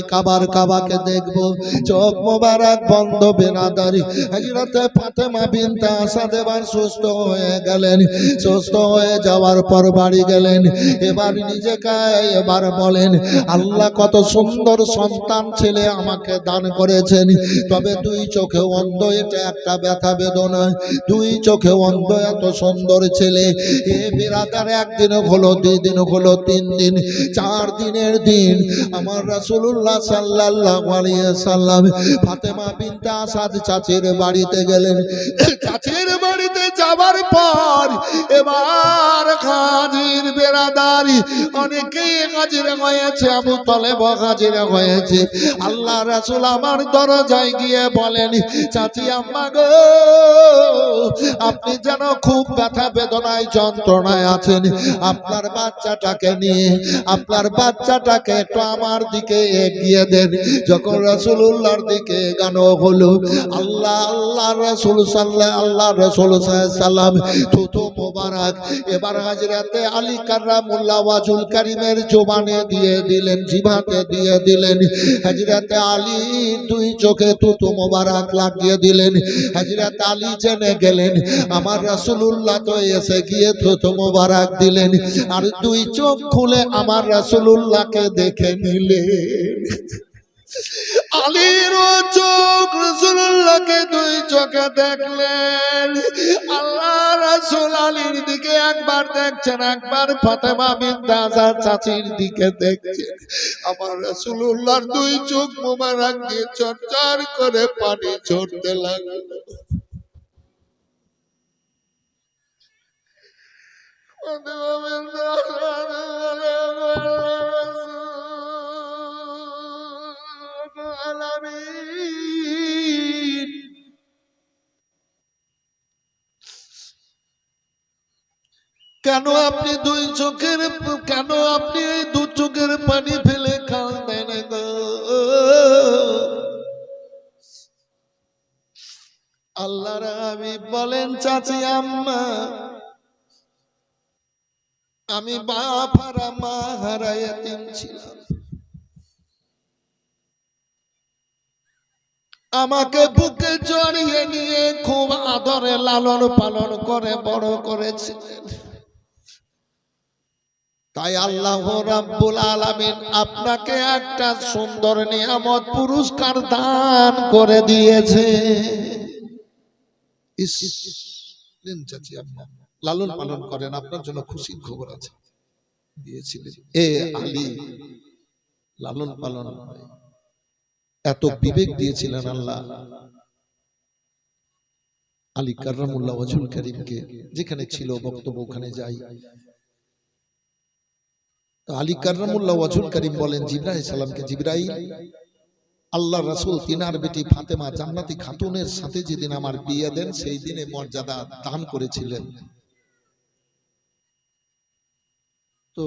কাবাকে দেখবো। চোখ মোবারক বন্ধ বেরাদারি। হযরতে ফাতেমা বিনতে আসাদ এবার সুস্থ হয়ে গেলেন। সুস্থ হয়ে যাওয়ার পর বাড়ি গেলেন। এবার নিজেকে এবার বলেন, আল্লাহ কত সুন্দর সন্তান ছেলে আমাকে দান করেছেন, তবে দুই চোখে অন্ধ, এটা একটা ব্যথা বেদনা। দুই চোখে অন্ধ, এত সুন্দর ছেলে। এ বিরাদার একদিন হলো, 2 দিন হলো, 3 দিন, 4 দিনের দিন আমার রাসূলুল্লাহ সাল্লাল্লাহু আলাইহি সাল্লাম ফাতেমা বিনতে আসাদ চাচির বাড়িতে গেলেন। চাচির বাড়িতে যাবার পর এবার হাজির বেরাদারি, অনেকেই হাজির হয়েছে, আবু তলেব হাজির হয়েছে। আল্লাহ রাসূল আমার দরজায় গিয়ে বলেন, চাচি আম্মা গো, আপনি যেন খুব ব্যথা বেদনায় যন্ত্রণায় আছেন, আপনার বাচ্চাটাকে নিয়ে, আপনার বাচ্চাটাকে একটু আমার দিকে এগিয়ে দেন। যখন রাসূলুল্লাহর দিকে গানো হলো, আল্লাহ রাসূল সাল্লাম থুতু মোবারক এবার হযরতে আলী কাররামুল্লাহ ওয়াজহুল কারীমের জবানে দিয়ে দিলেন, জিভাতে দিয়ে দিলেন। হযরতে আলী 2 চোখে থুতু মোবারক লাগিয়ে দিলেন। হযরত আলী জেনে গেলেন আমার রাসূলুল্লাহ তো এসে গিয়ে থুতু মোবারক দিলেন, আর 2 চোখ খুলে আমার রাসূলুল্লাহকে দেখে নিলেন। আলীর চোখ রাসূলুল্লাহকে 2 চোখে দেখলেন। আল্লাহ রাসূল আলীর দিকে একবার দেখছেন, একবার ফাতেমা বিনতে আসাদ চাচির দিকে দেখছেন। আমার রাসূলুল্লাহর 2 চোখ মোবারক দিয়ে চরচর করে পানি ঝরতে লাগলো। কেন আপনি 2 চোখের, কেন আপনি এই 2 চোখের পানি ফেলে কাঁদেন গো? আল্লাহর হাবিব বলেন, চাচি আম্মা, আমি বাপ হারা মা হারা ইয়াতীম ছিলাম। আমাকে বুকে জড়িয়ে নিয়ে খুব আদরে লালন পালন করে বড় করেছিলেন। তাই আল্লাহ রাব্বুল আলামিন আপনাকে একটা সুন্দর নিয়ামত পুরস্কার দান করে দিয়েছে। চাচি আম্মা লালন পালন করেন, আপনার জন্য খুশির খবর আছে, দিয়েছিলেন। এ আলী লালন পালন এত বিবেক দিয়েছিলেন আল্লাহ। আলী কাররামুল্লাহ ওয়াজহুল কারীমকে যেখানে ছিল বক্তব্য ওখানে যাই। আলী কাররামুল্লাহ ওয়াজহুল কারীম বলেন জিবরাইল আলাইহিস সালামকে, জিবরাইল, আল্লাহ রাসূল তিনার বেটি ফাতেমা জান্নাতি খাতুনের সাথে যেদিন আমার বিয়ে দেন সেই দিনে মর্যাদা দান করেছিলেন। তো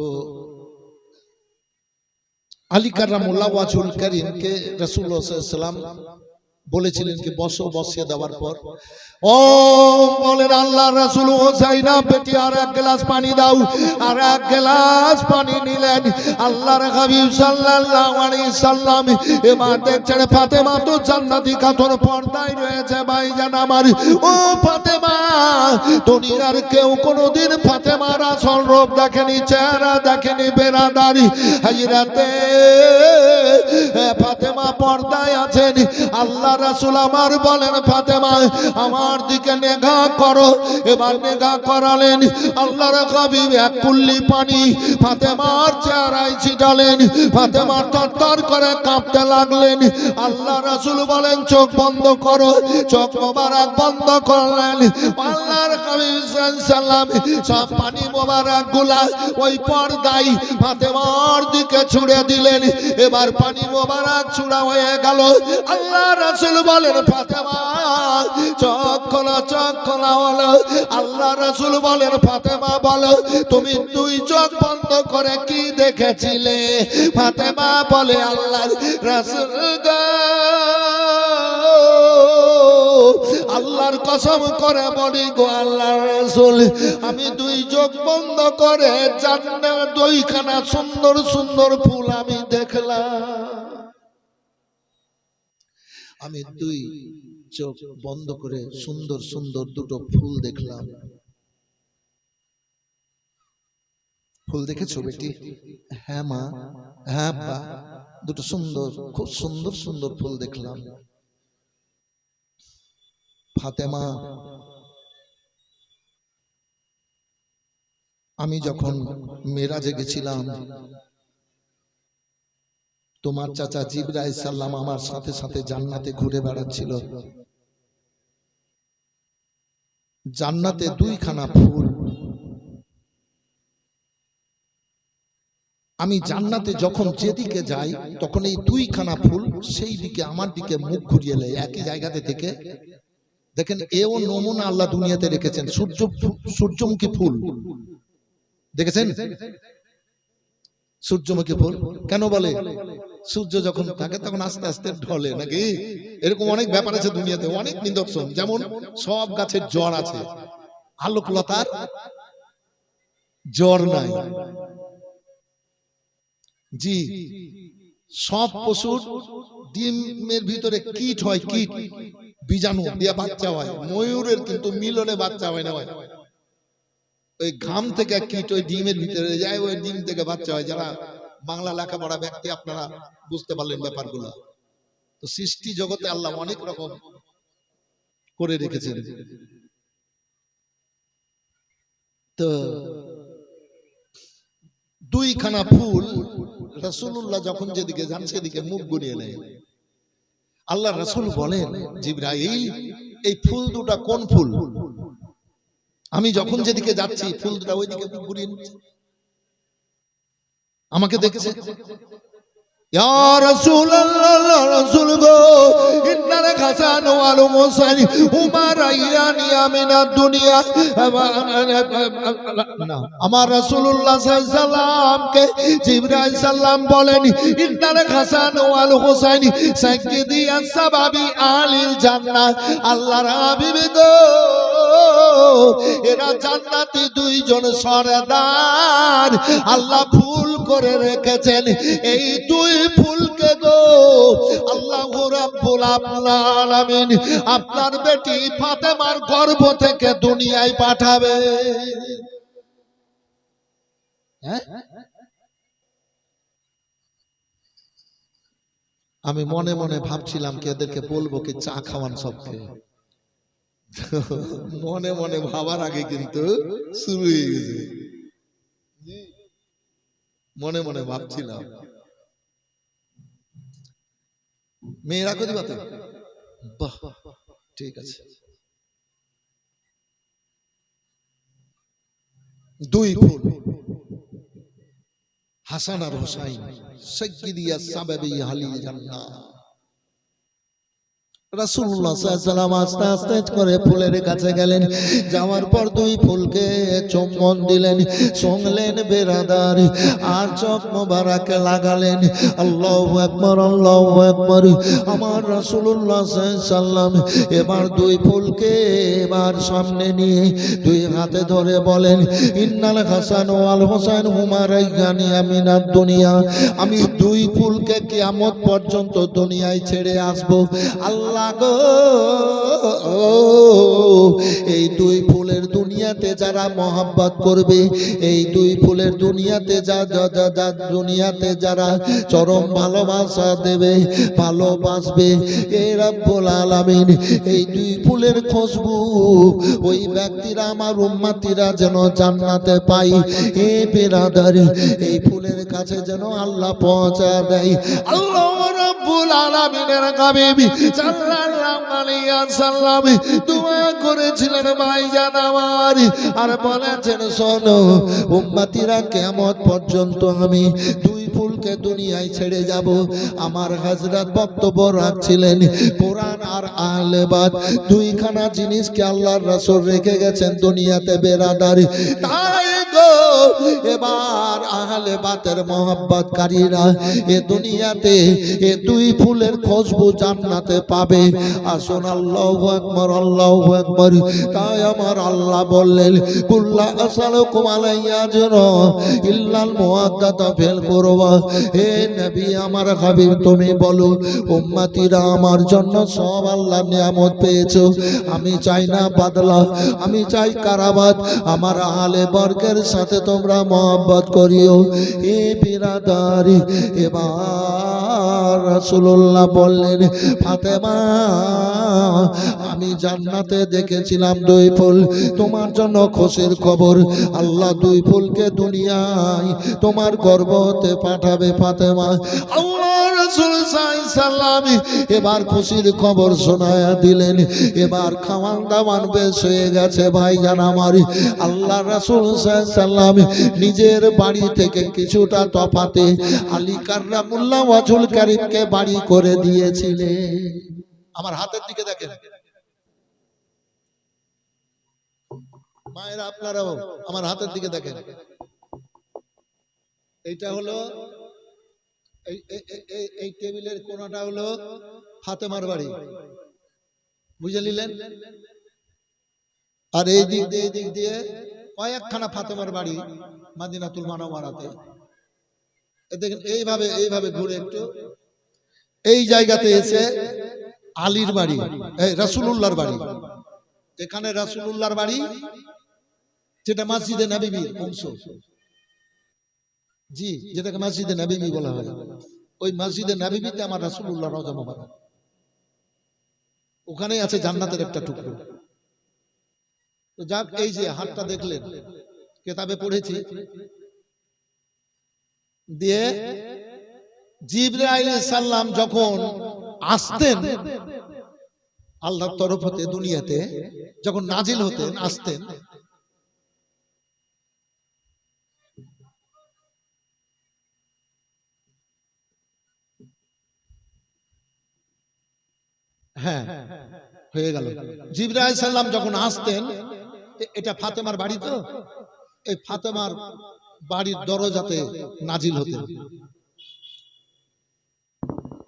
আলী কাররামুল্লাহ ওয়াজহুল কারীমকে রাসূলুল্লাহ সাল্লাল্লাহু আলাইহি ওয়াসাল্লাম বলেছিলেন কি বসো, বসিয়ে দেওয়ার পর ও বলেন আল্লাহ রাসূল, ও যায়নাব বেটি আর 1 গ্লাস পানি দাও। আর 1 গ্লাস পানি নিলেন। আল্লাহর হাবিব সাল্লাল্লাহু আলাইহি সাল্লাম এবার দেখছেন ফাতেমা তো জান্নাতি খাতুন পর্দায় রয়েছে। ভাইজান আমার, ও ফাতেমা, দুনিয়ার কেউ কোনোদিন ফাতেমার আসল রূপ দেখেনি, চেহারা দেখেনি। বেরাদারি হযরতে ফাতেমা পর্দায় আছেন। আল্লাহ রাসূল আমার বলেন, ফাতেমা আমার দিকে নিগাহ করো। এবার নিগাহ করালেন। আল্লাহর হাবিব 1 কুল্লি পানি ফাতেমার চেহারায় ছিটালেন। ফাতেমা তরতর করে কাঁপতে লাগলেন। আল্লাহ রাসূল বলেন, চোখ বন্ধ করো। চোখ মোবারক বন্ধ করলেন। আল্লাহর হাবিব সাল্লাল্লাহু আলাইহি ওয়াসাল্লাম সব পানি মোবারক গুলা ওই পর্দায় ফাতেমার দিকে ছুঁড়ে দিলেন। এবার পানি মোবারক ছুঁড়া হয়ে গেল। আল্লাহ রাসূল বলেন, ফাতেমা চোখ খোলা, চোখ খোলা হলো। আল্লাহ রাসূল বলেন, ফাতেমা বলো তুমি 2 চোখ বন্ধ করে কি দেখেছিলে? ফাতেমা বলে, আল্লাহর রাসূল গো আল্লাহর কসম করে বলি গো আল্লাহর রাসূল, আমি দুই চোখ বন্ধ করে জান্নাতের দুইখানা সুন্দর সুন্দর ফুল আমি দেখলাম। আমি দুই চোখ বন্ধ করে সুন্দর সুন্দর দুটো ফুল দেখলাম। ফুল দেখেছো বেটি? হ্যাঁ মা, হ্যাঁ বা, দুটো সুন্দর, খুব সুন্দর সুন্দর ফুল দেখলাম। ফাতেমা, আমি যখন মেরাজে গেছিলাম, তোমার চাচা জিবরাইল সাল্লাম আমার সাথে সাথে জান্নাতে ঘুরে বেড়াচ্ছিল। জান্নাতে দুইখানা ফুল। আমি জান্নাতে যখন যেদিকে যাই তখন এই দুইখানা ফুল সেই দিকে আমার দিকে মুখ ঘুরিয়ে নেয়, একই জায়গাতে থেকে। দেখেন, এও নমুনা আল্লাহ দুনিয়াতে রেখেছেন। সূর্যমুখী ফুল দেখেছেন? সূর্যমুখী ফুল কেন বলে? সূর্য যখন থাকে তখন আস্তে আস্তে ঢলে, নাকি? এরকম অনেক ব্যাপার আছে দুনিয়াতে, অনেক নিদর্শন। যেমন সব গাছের জ্বর আছে, আলোকলতার জ্বর নাই। জি, সব পশুর ডিমের ভিতরে কীট হয়, কীট বীজাণু দিয়ে বাচ্চা হয়। ময়ূরের কিন্তু মিলনে বাচ্চা হয় না, ওই ঘাম থেকে কীট ওই ডিমের ভিতরে যায়, ওই ডিম থেকে বাচ্চা হয়। যারা বাংলা লেখাপড়া ব্যক্তি আপনারা বুঝতে পারলেন ব্যাপারগুলো। তো সৃষ্টি জগতে আল্লাহ অনেক রকম করে রেখেছেন। তো দুইখানা ফুল রাসূলুল্লাহ যখন যেদিকে যান সেদিকে মুখ ঘুরিয়ে নেয়। আল্লাহ রাসূল বলেন, জিবরাইল, এই ফুল দুটা কোন ফুল? আমি যখন যেদিকে যাচ্ছি ফুল দুটা ওইদিকে মুখ ঘুরিয়ে নিচ্ছে। আমাকে দেখেছে, ইয়া রাসূলুল্লাহ, রাসূল গো, ইন্নাল হাসান ওয়াল হুসাইন হুমা রাইয়ানিয়া মিনাদ দুনিয়া। আমার রাসূলুল্লাহ সাল্লাল্লাহু আলাইহি সাল্লামকে জিবরাইল সাল্লাম বলেন, ইন্নাল হাসান ওয়াল হুসাইন সাইয়্যিদি আসবাবি আলিল জান্নাহ। আল্লাহর হাবিব গো, এরা জান্নাতি দুইজন সরদার আল্লাহ ফুল করে রেখেছেন। এই দুই ফুলকে গো আল্লাহ রাব্বুল আলামিন আপনার বেটি ফাতেমার গর্ভ থেকে দুনিয়ায় পাঠাবে। আমি মনে মনে ভাবছিলাম কি এদেরকে বলবো কি চা খাওয়ান সবকে। মনে মনে ভাবার আগে কিন্তু শুরু হয়ে গেছে। মনে মনে ভাবছিলাম মেয়েরা কই দিবা তো? বাহ, ঠিক আছে। দুই ফুল, হাসান আর হুসাইন, সাইয়্যিদি আসবাবি আলিল জান্নাহ। রাসূলুল্লাহ সাল্লাল্লাহু আলাইহি ওয়াসাল্লাম আস্তে আস্তে করে ফুলের কাছে গেলেন। যাওয়ার পর দুই ফুলকে চুম্বন দিলেন, শুনলেন বেরাদার, আর চোখ মোবারক লাগালেন। আল্লাহু আকবার, আল্লাহু আকবার। আমার রাসূলুল্লাহ সাল্লাল্লাহু আলাইহি ওয়াসাল্লাম এবার দুই ফুলকে এবার সামনে নিয়ে দুই হাতে ধরে বলেন, ইন্নাল হাসান ওয়াল হুসাইন হুমা রাইয়ানিয়া মিনাদ দুনিয়া। আমি দুই ফুলকে কিয়ামত পর্যন্ত দুনিয়ায় ছেড়ে আসব। আল্লাহ গো, এই দুই ফুলের দুনিয়াতে যারা মহব্বত করবে, এই দুই ফুলের দুনিয়াতে দুনিয়াতে যারা চরম ভালোবাসা দেবে, ভালোবাসবে, এ রব্বুল আলামিন এই দুই ফুলের খুশবু ওই ব্যক্তিরা, আমার উম্মতিরা যেন জান্নাতে পাই। এ বিরাদারি, এই ফুলের কাছে যেন আল্লাহ পৌঁছা দেয়। আল্লাহ রব্বুল আলামিনের হাবিব সাল্লাল্লাহু আলাইহি ওয়াসাল্লাম দোয়া করেছিলেন ভাইজান আমার, আর বলেছেন, শোনো উম্মতিরা, কিয়ামত পর্যন্ত আমি দুই ফুলকে দুনিয়ায় ছেড়ে যাব। আমার হযরত বক্তব্য রাখছিলেন, কোরআন আর আহলে বাদ দুইখানা জিনিসকে আল্লাহর রাসূল রেখে গেছেন দুনিয়াতে বেরাদারি। তাই গো এবার আহলে বাতের মহব্বতকারীরা এ দুনিয়াতে এ দুই ফুলের খুশবু জান্নাতে পাবে। আসুন আল্লাহু আকবার, আল্লাহু আকবার। তাই আমার আল্লাহ বললেন কুল্লা আসালুকুম আলাইহি আজরা ইল্লাল মুওয়াদ্দাতা ফিল কুরবা। হে নবী আমার হাবিব তুমি বলো উম্মতিরা আমার জন্য সব আল্লাহর নিয়ামত পেয়েছো, আমি চাই না বদলা, আমি চাই কারাবাত। আমার আহলে বর্গের সাথে তোমরা মহব্বত করিও। এ বিরাদারি এবার রাসূলুল্লাহ বললেন ফাতেমা আমি জান্নাতে দেখেছিলাম দুই ফুল, তোমার জন্য খুশির খবর, আল্লাহ দুই ফুলকে দুনিয়ায় তোমার গর্ভতে পাঠাবে ফাতেমা। আল্লাহ রাসূল সাল্লাল্লাহু এবার খুশির খবর শোনায়া দিলেন। এবার খাওয়ান দাওয়ান বেশ হয়ে গেছে ভাইজান আমার। আল্লাহ রাসূল সাল্লাল্লাহু নিজের বাড়ি থেকে কিছুটা তফাতে আলী কাররামুল্লাহ ওয়াজহুল কারীমকে বাড়ি করে দিয়েছিলেন। আমার হাতের দিকে দেখেন মায়েরা, আপনারাও আমার হাতের দিকে দেখেন। এইটা হলো এই টেবিলের কোণাটা হলো ফাতেমার বাড়ি, বুঝে নিলেন? আর এই দিক দিয়ে কয়েকখানা ফাতেমার বাড়ি মদিনাতুল মুনাওয়ারাতে। দেখেন এইভাবে ঘুরে একটু এই জায়গাতে এসে আলীর বাড়ি, রাসূলুল্লাহর বাড়ি। এখানে রাসূলুল্লাহর বাড়ি, যেটা মসজিদে নববীর অংশ, জি, যেটাকে মসজিদে নববী বলা হয়, ওই মসজিদে নববীতে আমার রাসূলুল্লাহ রওজা মোবারক, ওখানে আছে জান্নাতের একটা টুকরো। তো যাক, এই যে হাতটা দেখলেন কিতাবে পড়েছি, দিয়ে জিবরাইল আলাইহিস সালাম যখন আসতেন আল্লাহর তরফ হতে দুনিয়াতে, যখন নাজিল হতেন আসতেন, হ্যাঁ হয়ে গেল। জিবরাইল আলাইহিস সালাম যখন আসতেন, এটা ফাতেমার বাড়ি, তো এই ফাতেমার বাড়ির দরজাতে নাজিল হতেন।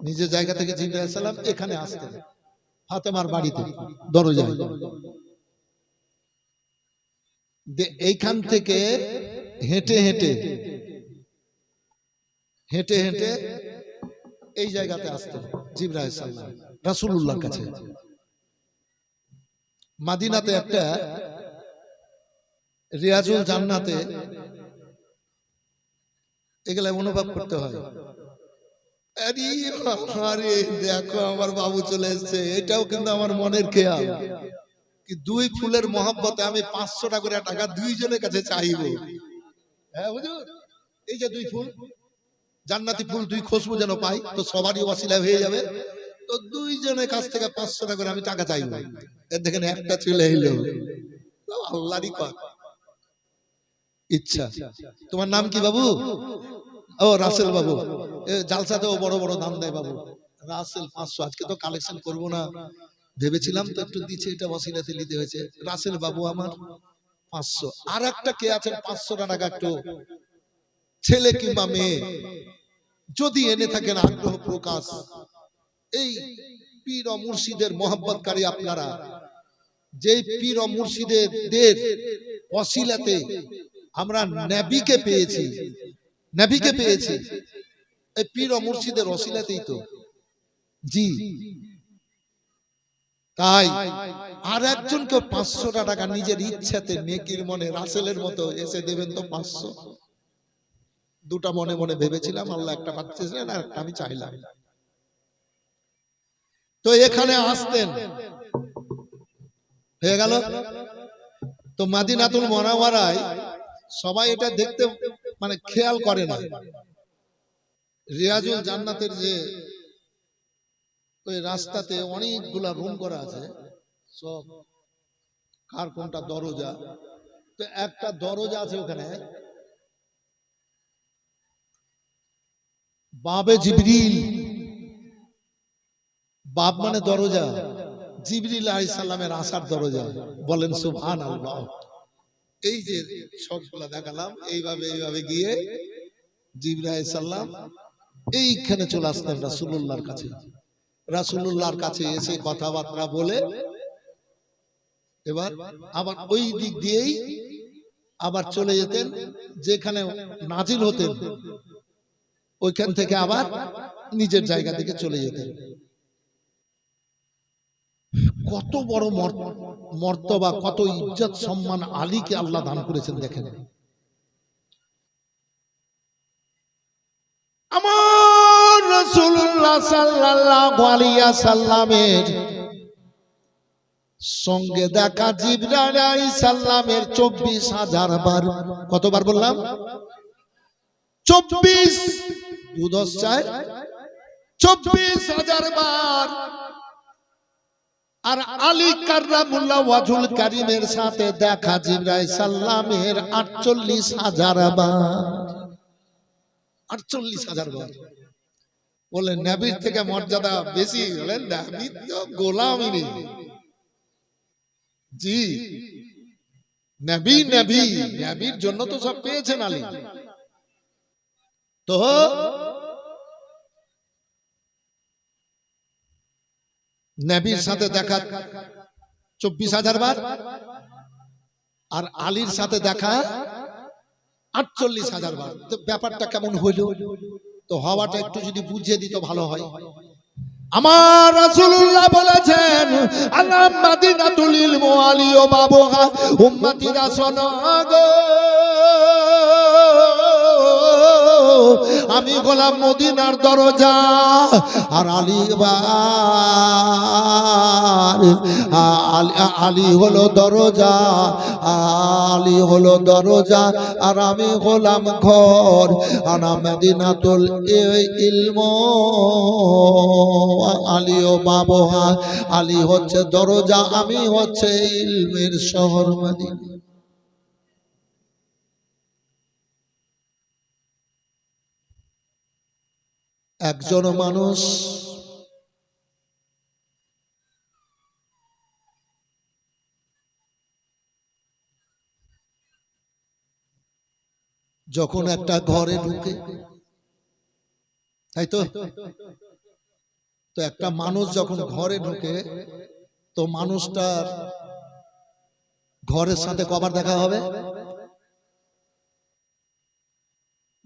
নিজের জায়গা থেকে জিবরাইল আলাইহিস সালাম এখানে আসতেন ফাতেমার বাড়িতে দরজায়। এইখান থেকে হেঁটে হেঁটে এই জায়গাতে আসতেন জিবরাইল আলাইহিস সালাম রাসূলুল্লাহর কাছে। মদিনাতে একটা রিয়াজুল জান্নাতে এগুলা অনুভব করতে হয়। আরে দেখো আমার বাবু চলে এসেছে, এটাও কিন্তু আমার মনের খেয়াল কি দুই ফুলের মহব্বতে আমি 500 টাকা করে টাকা দুইজনের কাছে চাইবো। হ্যাঁ হুজুর, এই যে দুই ফুল জান্নাতি ফুল, দুই খুশবু যেন পাই, তো সবারই ওয়াসিলা হয়ে যাবে। তো দুইজনের কাছ থেকে 500 টাকা করে আমি টাকা চাইবো। এর দেখেন একটা চলে এলো, আল্লাহরই ইচ্ছা। তোমার নাম কি বাবু? ও রাসেল বাবু। জালসাতেও বড় বড় দাম দেয় বাবু। রাসেল 500, আজকে তো কালেকশন করবো না ভেবেছিলাম, তো একটু দিচ্ছে, এটা ওসিলাতে নিতে হয়েছে। রাসেল বাবু আমার 500। আর একটা কে আছেন 500 টাকা, একটু ছেলে কিংবা মেয়ে যদি এনে থাকেন আগ্রহ প্রকাশ, এই পীর ও মুর্শিদের মহব্বতকারী আপনারা, যে পীর ও মুর্শিদের ওসিলাতে আমরা নবীকে পেয়েছি, এই পীর ও মুর্শিদের ওসিলাতেই তো, জি। তাই আর একজনকে 500 টাকা নিজের ইচ্ছাতে নেকির মনে রাসেলের মতো এসে দেবেন তো 500। দুটা মনে মনে ভেবেছিলাম, আল্লাহ একটা পাচ্ছিলেন আর একটা আমি চাইলাম। তো এখানে আসতেন, হয়ে গেল। তো মদিনাতুল মুনাওয়ারায় সবাই এটা দেখতে মানে খেয়াল করে না। রিয়াজুল জান্নাতের যে ওই রাস্তাতে অনেকগুলা রুম করা আছে, সব কার কোনটা দরজা, তো একটা দরজা আছে ওখানে বাবে জিবরিল, বাব মানে দরজা, জিবরিল আলাইহিস সালামের আসার দরজা। বলেন সুবহানাল্লাহ। এই যে সবগুলা দেখালাম, এইভাবে এইভাবে গিয়ে জিবরাইল সাল্লাম এইখানে চলে আসতেন রাসূলুল্লাহর কাছে। রাসূলুল্লাহর কাছে এসে কথাবার্তা বলে এবার আবার ওই দিক দিয়েই আবার চলে যেতেন, যেখানে নাজিল হতেন ওইখান থেকে আবার নিজের জায়গা থেকে চলে যেতেন। কত বড় মর্তবা, কত ইজ্জত সম্মান আলীকে আল্লাহ দান করেছেন দেখেন। আমার রাসূলুল্লাহ সাল্লাল্লাহু আলাইহি ওয়াসাল্লামের সঙ্গে দেখা জিবরাইল আলাইহিস সালামের 24,000 বার। কতবার বললাম? 24 24,000 বার। আর আলী কাররামুল্লাহ ওয়াজহুল কারীমের সাথে দেখা জিবরাইল সাল্লামের 48,000 বার। 48,000 বার। বলেন নবীর থেকে মর্যাদা বেশি? বলেন নবী তো গোলামই নেই। জি, নবীর জন্য তো সব পেয়েছেন আলী। তো নবীর সাথে দেখা 24,000 বার, আর আলীর সাথে দেখা 48,000 বার। তো ব্যাপারটা কেমন হইল? তো হওয়াটা একটু যদি বুঝিয়ে দিত ভালো হয়। আমার রাসূলুল্লাহ বলেছেন, আল্লাহ মাদিনাতুল ইলম আলী ও বাবুহা, উম্মতিরা শোনো গো, আমি গোলাম মদিনার দরজা, আর আলী হলো দরজা, আলী হলো দরজা, আর আমি গোলাম ঘর। আনা মাদিনাতুল ইলম আলী ও বাবুহা, আলী হচ্ছে দরজা, আমি হচ্ছে ইলমের শহর মদিনা। একজন মানুষ যখন একটা ঘরে ঢুকে, তাই তো একটা মানুষ যখন ঘরে ঢুকে, তো মানুষটার ঘরের সাথে কবার দেখা হবে?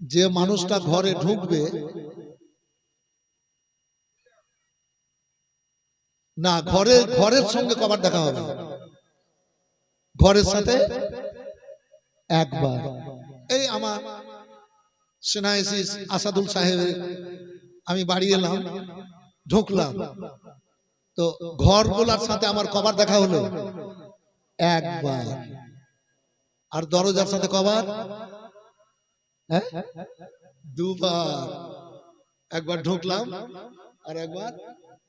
যে মানুষটা ঘরে ঢুকবে না, ঘরের সঙ্গে কবার দেখা হবে? ঘরের সাথে একবার। এই আমার সেনাইসিস আসাদুল সাহেবের আমি বাড়ি এলাম, ঢুকলাম, তো ঘরগুলার সাথে আমার কবার দেখা হলো? একবার। আর দরজার সাথে কবার? দুবার। একবার ঢুকলাম আর একবার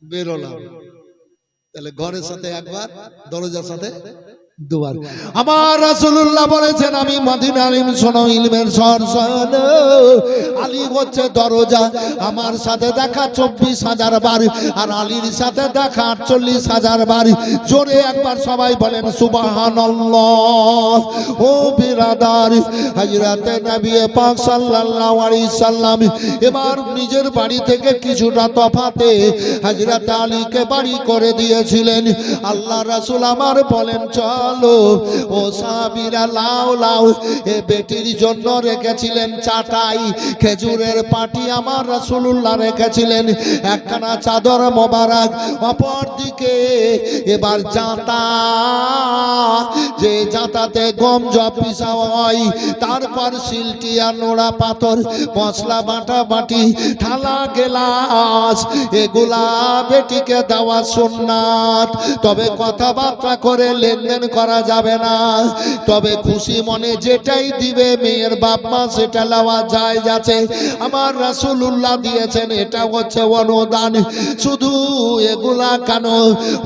বেরোলাম। তাহলে ঘরের সাথে একবার, দরজার সাথে দুবার। আমার রাসূলুল্লাহ বলেছেন, আমি মদিনার শোনো ইলমের শহর শোনো, আলী হচ্ছে দরজা, আমার সাথে দেখা 24,000 বার, আর আলীর সাথে দেখা 48,000 বার। জোরে একবার সবাই বলেন সুবহানাল্লাহ। ও বিরাদার, হযরতে নবী পাক সাল্লাল্লাহু আলাইহি সাল্লাম এবার নিজের বাড়ি থেকে কিছুটা তফাতে হযরত আলীকে বাড়ি করে দিয়েছিলেন। আল্লাহ রাসূল আমার বলেন, চলো ও সাহাবীরা লাও লাও, এ বেটির জন্য রেখেছিলেন চাটাই, খেজুরের পাটি আমার রাসূলুল্লাহ রেখেছিলেন, একখানা চাদর মোবারক, অপর দিকে এবার জাঁতা, যে জাঁতাতে গম জব পিসা হয়, তারপর সিলটি আর নোড়া পাথর, মশলা বাটা বাটি, থালা গেলাস, এগুলা বেটিকে দেওয়া সুন্নাত। তবে কথাবার্তা করে লেনদেন করা যাবে না, তবে খুশি মনে যেটাই দিবে মেয়ের বাপ মা সেটা নেওয়া যায় যাচ্ছে। আমার রাসূলুল্লাহ দিয়েছেন, এটা হচ্ছে অনুদান। শুধু এগুলা কেন,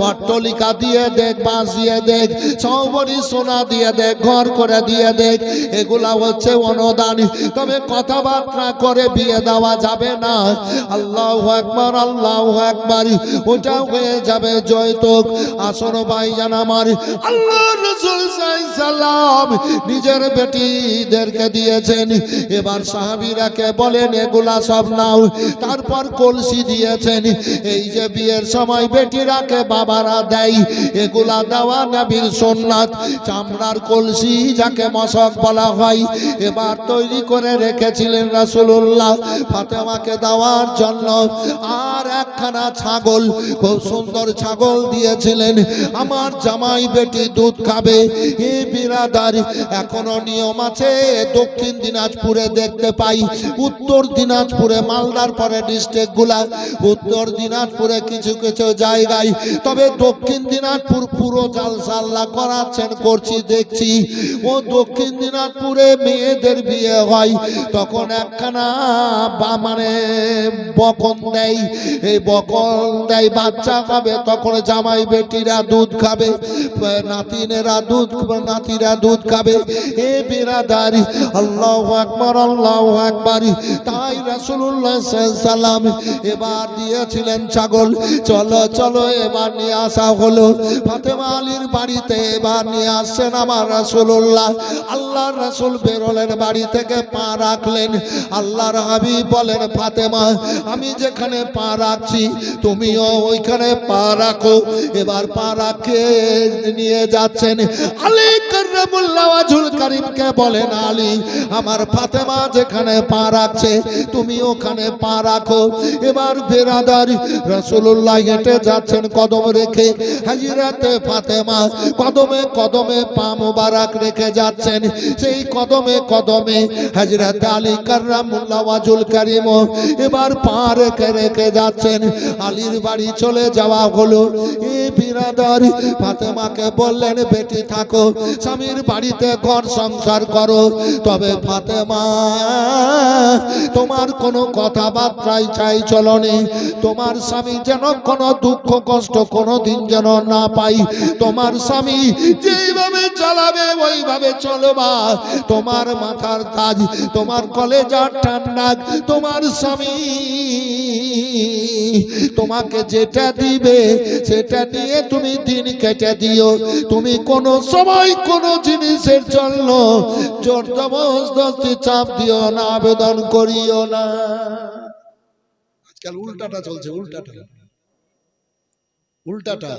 অট্টালিকা দিয়ে দেখ, বাঁশ দিয়ে দেখ, সবরি সোনা দিয়ে দেখ, ঘর করে দিয়ে দেখ, এগুলা হচ্ছে অনুদান। তবে কথাবার্তা করে বিয়ে দেওয়া যাবে না। আল্লাহু আকবার, আল্লাহু আকবার, ওটা হয়ে যাবে যৌতুক। আসর ভাইজান আমার, আল্লাহ আল্লাহ রাসূল সাল্লাম নিজের বেটিদেরকে দিয়েছেন। এবার সাহাবীরাকে বলেন এগুলা সব নাও। তারপর কলসি দিয়েছেন। এই যে বিয়ের সময় বেটিরাকে বাবারা দেয়, এগুলা দেওয়া নবীর সুন্নাত। চামড়ার কলসি যাকে মশক বলা হয়, এবার তৈরি করে রেখেছিলেন রাসূলুল্লাহ ফাতেমাকে দেওয়ার জন্য। আর একখানা ছাগল, খুব সুন্দর ছাগল দিয়েছিলেন। আমার জামাই বেটি দুধ খাবে। এ বিরাদার, এখনো নিয়ম আছে। দক্ষিণ দিনাজপুরে দেখতে পাই, উত্তর দিনাজপুরে, মালদার পরে ডিস্ট্রিক্ট গুলা, উত্তর দিনাজপুরে কিছু কিছু জায়গায়, তবে দক্ষিণ দিনাজপুর পুরো জালসাল্লা করাচ্ছেন, করছি দেখছি। ও দক্ষিণ দিনাজপুরে মেয়েদের বিয়ে হয়, তখন একখানা মানে বকন দেয়। এই বকন দেয়, বাচ্চা খাবে, তখন জামাই বেটিরা দুধ খাবে, নাতিনেরা দুধ, নাতিরা দুধ খাবে। এ বিরাদারি, আল্লাহু আকবার, আল্লাহু আকবার। তাই রাসূলুল্লাহ সাল্লাল্লাহু এবার দিয়েছিলেন ছাগল। চলো চলো, এবার নিয়ে আসা হলো ফাতেমা আলীর বাড়িতে। এবার নিয়ে আসছেন আমার রাসূলুল্লাহ। আল্লাহর রাসূল বেরোলেন বাড়ি থেকে, পা রাখলেন। আল্লাহর হাবিব বলেন, ফাতেমা আমি যেখানে পা রাখছি তুমিও ওইখানে পা রাখো। এবার পা রাখে নিয়ে যাচ্ছেন। আলী কাররামুল্লাহ ওয়াজহুল কারীমকে বলেন, আলী আমার ফাতেমা যেখানে পা রাখছে তুমি ওখানে পা রাখো। এবার বেরাদার রাসূলুল্লাহ হেঁটে যাচ্ছেন কদম রেখে। হযরতে ফাতেমা কদমে কদমে পা মোবারক রেখে যাচ্ছেন। সেই কদমে কদমে হযরত আলী কাররামুল্লাহ ওয়াজহুল কারীম এবার পা রেখে রেখে যাচ্ছেন। আলীর বাড়ি চলে যাওয়া হলো। এ বিরাদার, ফাতেমাকে বললেন, বেটি থাকো, স্বামীর বাড়িতে ঘর সংসার করো। তবে ফাতেমা তোমার কোনো কথাবার্তাই চাই চলনে। তোমার স্বামী যেন কোনো দুঃখ কষ্ট কোনো দিন যেন না পাই। তোমার স্বামী যেইভাবে চালাবে ওইভাবে চলবা। তোমার মাথার তাজ, তোমার কলেজার ঠান্ডা, তোমার স্বামী তোমাকে যেটা দিবে সেটা নিয়ে তুমি দিন কেটে দিও। তুমি কোনো সময় কোনো জিনিসের জন্য জোর জবরদস্তি চাপ দিও না, আবেদন করিও না। আজকাল উল্টাটা চলছে, উল্টাটা উল্টাটা।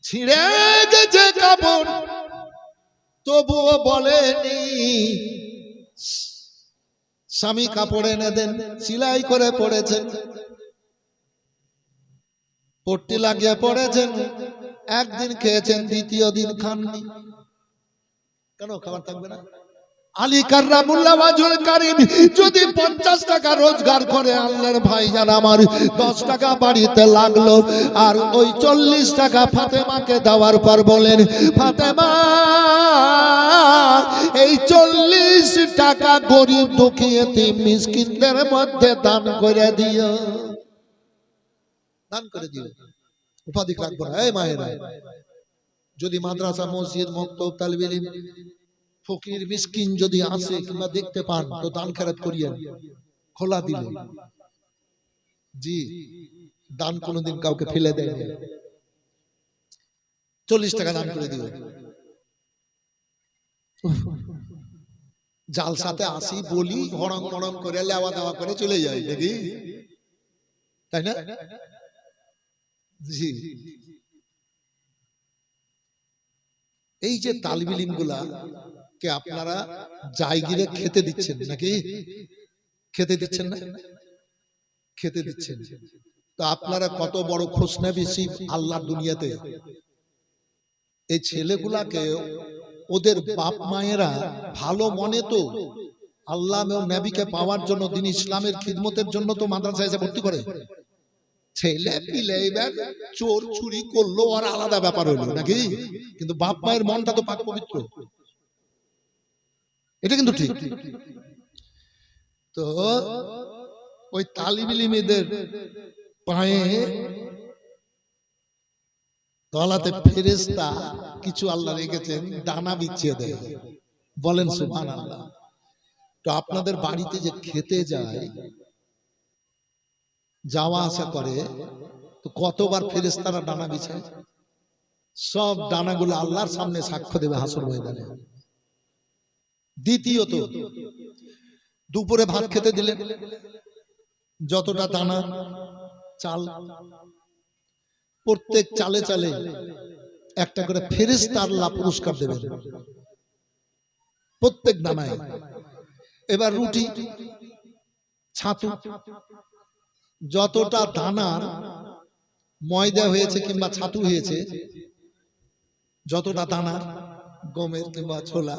ছিঁড়ে গেছে কাপড় তবুও বলেনি স্বামী কাপড় এনে দেন, সেলাই করে পড়েছেন, পট্টি লাগিয়ে পড়েছেন, একদিন খেয়েছেন, দ্বিতীয় দিন খাননি। কেন খাবার থাকবে না? আলী কাররামুল্লাহ ওয়াজহুল কারীম যদি 50 টাকা রোজগার করে আল্লাহর ভাইজান আমার, 10 টাকা বাড়িতে লাগলো, আর ওই 40 টাকা ফাতেমাকে দেওয়ার পর বলেন, ফাতেমা এই 40 টাকা গরিব দুঃখী এতিম মিসকিনদের মধ্যে দান করে দিও, দান করে দিও। উপাধি রাখবো না। এই মায়েরা, যদি মাদ্রাসা মসজিদ মক্তব তালিবে ইলম ফকির মিসকিন যদি আসে কিংবা দেখতে পান তো দান খেরাত করিয়েন, খোলা দিলে। জি, দান কোনোদিন কাউকে ফেলে দেয় না। 40 টাকা দান করে দিও। জালসাতে আসি বলি, হরং মরং করে লেওয়া দেওয়া করে চলে যায় দেখি, তাই না? জি, এই যে তালিবে ইলম গুলা কে আপনারা জায়গিরে খেতে দিচ্ছেন নাকি? খেতে দিচ্ছেন না? খেতে দিচ্ছেন। তো আপনারা কত বড় খুশনবীব আল্লাহর দুনিয়াতে। এই ছেলেগুলাকে ওদের বাপ মায়েরা ভালো মনে তো আল্লাহ ও নবীকে পাওয়ার জন্য, দিন ইসলামের খিদমতের জন্য তো মাদ্রাসায় এসে ভর্তি করে। ছেলে পিলে এবার চোর চুরি করলো আর আলাদা ব্যাপার হলো নাকি, কিন্তু বাপ মায়ের মনটা তো পাক পবিত্র। এটা কিন্তু ঠিক। তো ওই তালিবে ইলমেদের পায়ে তলাতে ফেরেশতা কিছু আল্লাহ রেখেছেন, ডানা বিছিয়ে দেয়। বলেন সুবহানাল্লাহ। তো আপনাদের বাড়িতে যে খেতে যায়, যাওয়া আসা করে, তো কতবার ফেরেশতারা ডানা বিছায়? সব দানাগুলো আল্লাহর সামনে সাক্ষ্য দেবে হাসর ময়দানে। দ্বিতীয়ত, দুপুরে ভাত খেতে দিলেন, যতটা দানা চাল, প্রত্যেক চালে চালে একটা করে ফেরেশতা আল্লাহ পুরস্কার দেবেন প্রত্যেক দানায়। এবার রুটি, ছাতু, যতটা দানার ময়দা হয়েছে কিংবা ছাতু হয়েছে, যতটা দানা গমের কিংবা ছোলা,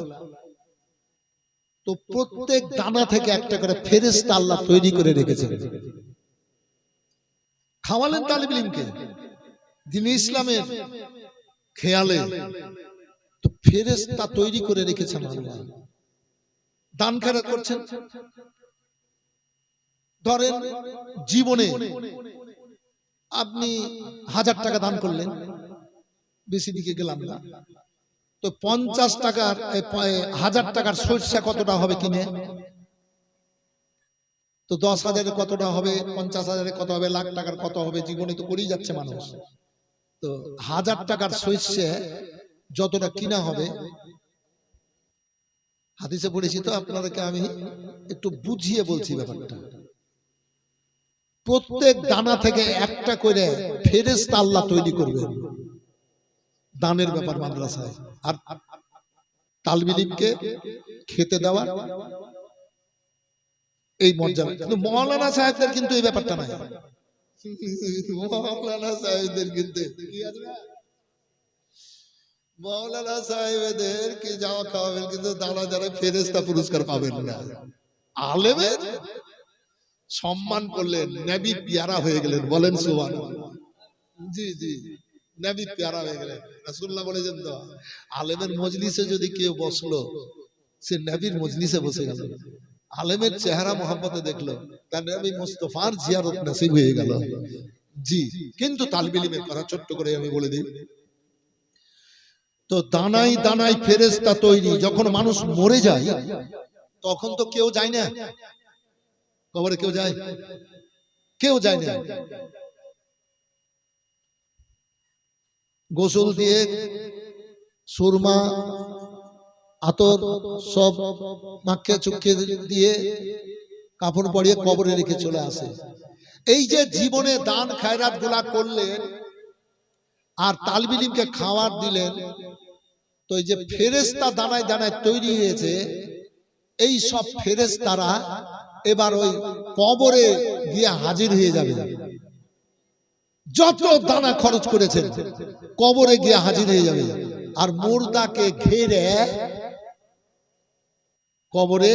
তো প্রত্যেক দানা থেকে একটা করে ফেরেশতা আল্লাহ তৈরি করে রেখেছেন। খাওয়ালেন তালিব ইলমকে দ্বীন ইসলামের খেয়ালে, তো ফেরেশতা তৈরি করে রেখেছেন আল্লাহ। দান খয়রাত করছেন, ধরেন জীবনে আপনি 1000 টাকা দান করলেন, বেশি দিকে গেলাম না, তো 50 টাকার 1000 টাকার সরষা কতটা হবে কিনে, তো 10,000 কতটা হবে, 50,000 কত হবে, লাখ টাকার কত হবে, জীবনে তো করেই যাচ্ছে মানুষ। তো 1000 টাকার সরষা যতটা কিনা হবে, হাদিসে পড়েছি, তো আপনাদেরকে আমি একটু বুঝিয়ে বলছি ব্যাপারটা। প্রত্যেক দানা থেকে একটা করে ফেরেশতা আল্লাহ তৈরি করবেন দানের ব্যাপার মাদ্রাসায়। আর তালিব ইলমকে খেতে দেওয়া এই মর্যাদা, কিন্তু মাওলানা সাহেবদের কিন্তু এই ব্যাপারটা নাই। মাওলানা সাহেবদের কিন্তু কি আছে, মাওলানা সাহেবদের কি যাওয়া খাওয়াবেন, কিন্তু দানা যারা ফেরেশতা পুরস্কার পাবেন না। আলেমের সম্মান করলেন, নবী পিয়ারা হয়ে গেলেন, বলেন সুবহানাল্লাহ। জি জি, নবী পিয়ারা হয়ে গেলেন। রাসূলুল্লাহ বলেছেন তো, আলেমের মজলিসে যদি কেউ বসলো, সে নবীর মজলিসে বসে গেল। আলেমের চেহারা মোহাম্মতে দেখলো, তার নবী মুস্তাফার জিয়ারত নসিব হয়ে গেল। জি, কিন্তু তালিব ইলমের কথা ছোট্ট করে আমি বলে দিই, তো দানাই দানাই ফেরেশতা তৈরি। যখন মানুষ মরে যায় তখন তো কেউ যায় না কবরে, কেউ যায়? কেউ যায় না। গোসল দিয়ে, সুরমা, আতর সব মাখিয়ে চুকিয়ে দিয়ে, কাফন পরিয়ে কবরে রেখে চলে আসে। এই যে জীবনে দান খায়রাত গুলা করলেন আর তালিব ইলমকে খাওয়ার দিলেন, তো এই যে ফেরেশতা দানায় দানায় তৈরি হয়েছে, এই সব ফেরেশতারা এবার ওই কবরে গিয়ে হাজির হয়ে যাবে। যত দানা খরচ করেছেন কবরে গিয়ে হাজির হয়ে যাবে। আর মুর্দাকে ঘিরে কবরে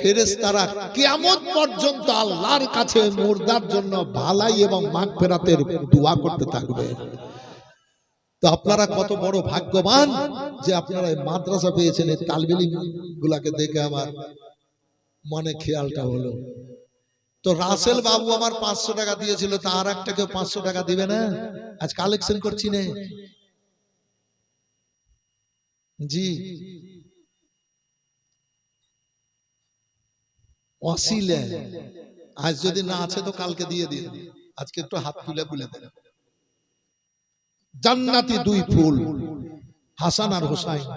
ফেরেশতারা কিয়ামত পর্যন্ত আল্লাহর কাছে মুর্দার জন্য ভালাই এবং মাগফিরাতের দোয়া করতে থাকবে। তো আপনারা কত বড় ভাগ্যবান যে আপনারা এই মাদ্রাসা পেয়েছেন। এই তালিব ইলম গুলাকে দেখে আমার মনে খেয়ালটা হলো, তো রাসেল বাবু আমার 500 টাকা দিয়েছিল, তা আর একটা কেউ 500 টাকা দিবে না? আজ কালেকশন করছি না। জি, ওয়াসিলা আজ যদি না আছে তো কালকে দিয়ে দিন, আজকে একটু হাত তুলে বলে দেন। জান্নাতি দুই ফুল, হাসান আর হোসাইন।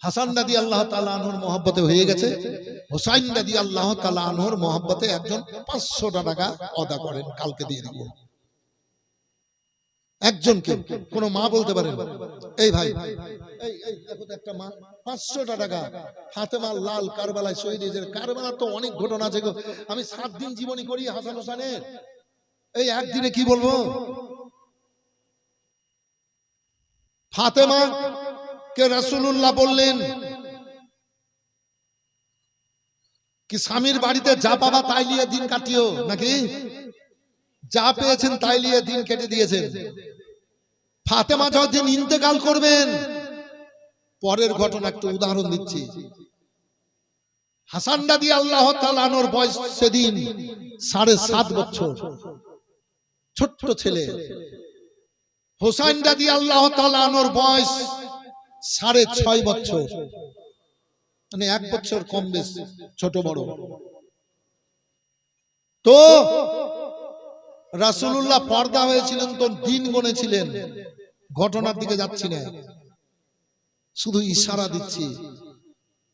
হাসান রাদিয়াল্লাহু তাআলা আনহুর মহব্বতে হয়ে গেছে, হোসাইন রাদিয়াল্লাহু তাআলা আনহুর মহব্বতে একজন 500 টাকা আদা করেন, কালকে দিয়ে দিব। একজনকে কোন মা বলতে পারেন, এই ভাই, এই দেখো একটা মা 500 টাকা, ফাতেমা লাল কারবালায় শহীদ হয়েছে। কারবালা তো অনেক ঘটনা আছে গো, আমি 7 দিন জীবনী করি হাসান হোসেনের, এই একদিনে কি বলবো। ফাতেমা কে রাসূলুল্লাহ বললেন কি স্বামীর বাড়িতে যা পাবা তাই নিয়ে দিন কাটিও, নাকি যা পেয়েছেন তাই নিয়ে দিন কেটে দিয়েছেন। ফাতেমা যখন ইন্তেকাল করবেন, পরের ঘটনা একটু উদাহরণ দিচ্ছি। হাসান রাদিয়াল্লাহু তাআলা আনহুর বয়স সেদিন 7.5 বছর, ছোট্ট ছেলে। হোসাইন রাদিয়াল্লাহু তাআলা আনহুর বয়স 6.5 বছর, মানে 1 বছর কম বেশি ছোট বড়। তো রাসূলুল্লাহ পর্দা হয়েছিলেন, তো দিন গুনেছিলেন ঘটনার দিকে যাচ্ছি না, শুধু ইশারা দিচ্ছি।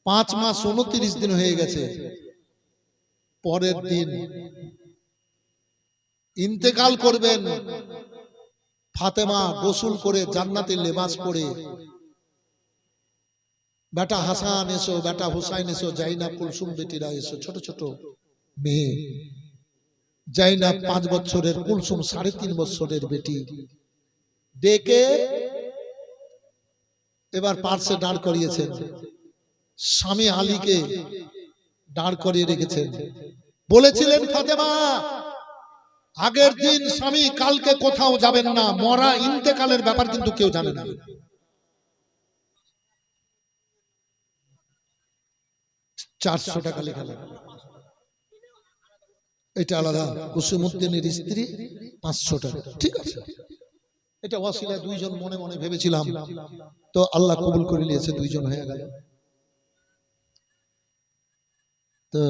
5 মাস 29 দিন হয়ে গেছে। পরের দিন ইন্তেকাল করবেন ফাতেমা গোসল করে জান্নাতের লেবাস পরে। বেটা হাসান এসো, বেটা হুসাইন এসো, জাইনাব কুলসুম বেটিরা এসো, ছোট ছোট মেয়ে। জাইনাব 5 বছরের, কুলসুম 3.5 বছরের বেটি। ডেকে এবার পার্শ্বে দাঁড় করিয়েছেন। স্বামী আলীকে দাঁড় করিয়ে রেখেছেন। বলেছিলেন ফাতেমা, আগের দিন স্বামী কালকে কোথাও যাবেন না, মরা ইন্তেকালের ব্যাপার কিন্তু কেউ জানে না। 400 টাকা লেখা লাগে, এটা আলাদা। কুসুমউদ্দিনের স্ত্রী 500 টাকা, ঠিক আছে। এটা ওয়াসিলা 2 জন মনে মনে ভেবেছিলাম, তো আল্লাহ কবুল করে নিয়েছে, 2 জন হয়ে গেল। তো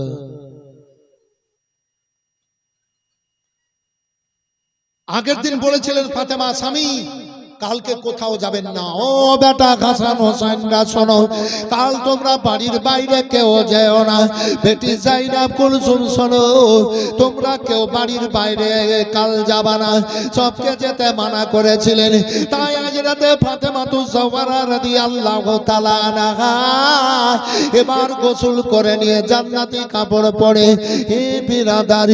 আগের দিন বলেছিলেন ফাতেমা, স্বামী কালকে কোথাও যাবেন না। ও বেটা হাসান হোসেনরা শোনো, কাল তোমরা বাড়ির বাইরে কেউ যেও না। বেটি জাইনাব কুলসুম শোনো, তোমরা কেউ বাড়ির বাইরে কাল যাবা না, সবকে যেতে মানা করেছিলেন। তাই আজ রাতে ফাতেমাতু জাওহরা রাদিয়াল্লাহু তাআলা আনহা এবার গোসল করে নিয়ে জান্নাতি কাপড় পরে, হে বিরাদার,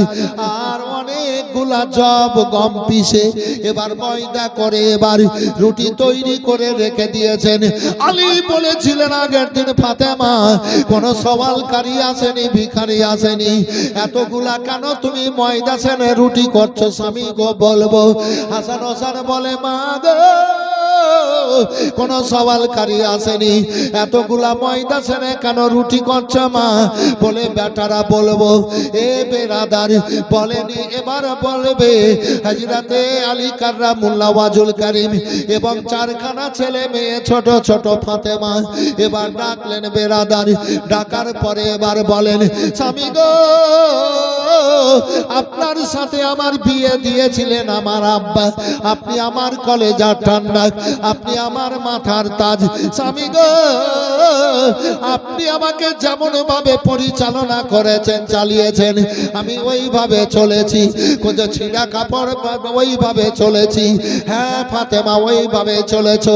আর অনেকগুলা জব গম পিষে এবার ময়দা করে এবার রুটি তৈরি করে রেখে দিয়েছেন। আলী বলেছিলেন আগের দিন, ফাতেমা কোন সওয়ালকারী আসেনি, ভিখারি আসেনি, এতগুলা কেন তুমি ময়দা সেনে রুটি করছো স্বামী গো বলবো। হাসান হোসেন বলে, মা গো কোন সওয়ালকারী আসেনি, এতগুলা ময়দা সেনে কেন রুটি করছো মা? বলে বেটারা বলবো। এ বেরাদার বলেনি, এবার বলবে। হযরতে আলী কাররামুল্লাহ ওয়াজহুল কারীম এবং 4খানা ছেলে মেয়ে ছোট ছোট ফাতেমা এবার ডাকলেন বেরাদার। ডাকার পরে এবার বলেন, স্বামী গো আপনার সাথে আমার বিয়ে দিয়েছিলেন আমার আব্বা, আপনি আমার কলেজা ঠান্ডা, আপনি আমার মাথার তাজ। স্বামী গো আপনি আমাকে যেমন ভাবে পরিচালনা করেছেন, চালিয়েছেন, আমি ওইভাবে চলেছি। কোন ছিঁড়া কাপড় ওইভাবে চলেছি। হ্যাঁ ফাতেমা ওইভাবে চলেছ।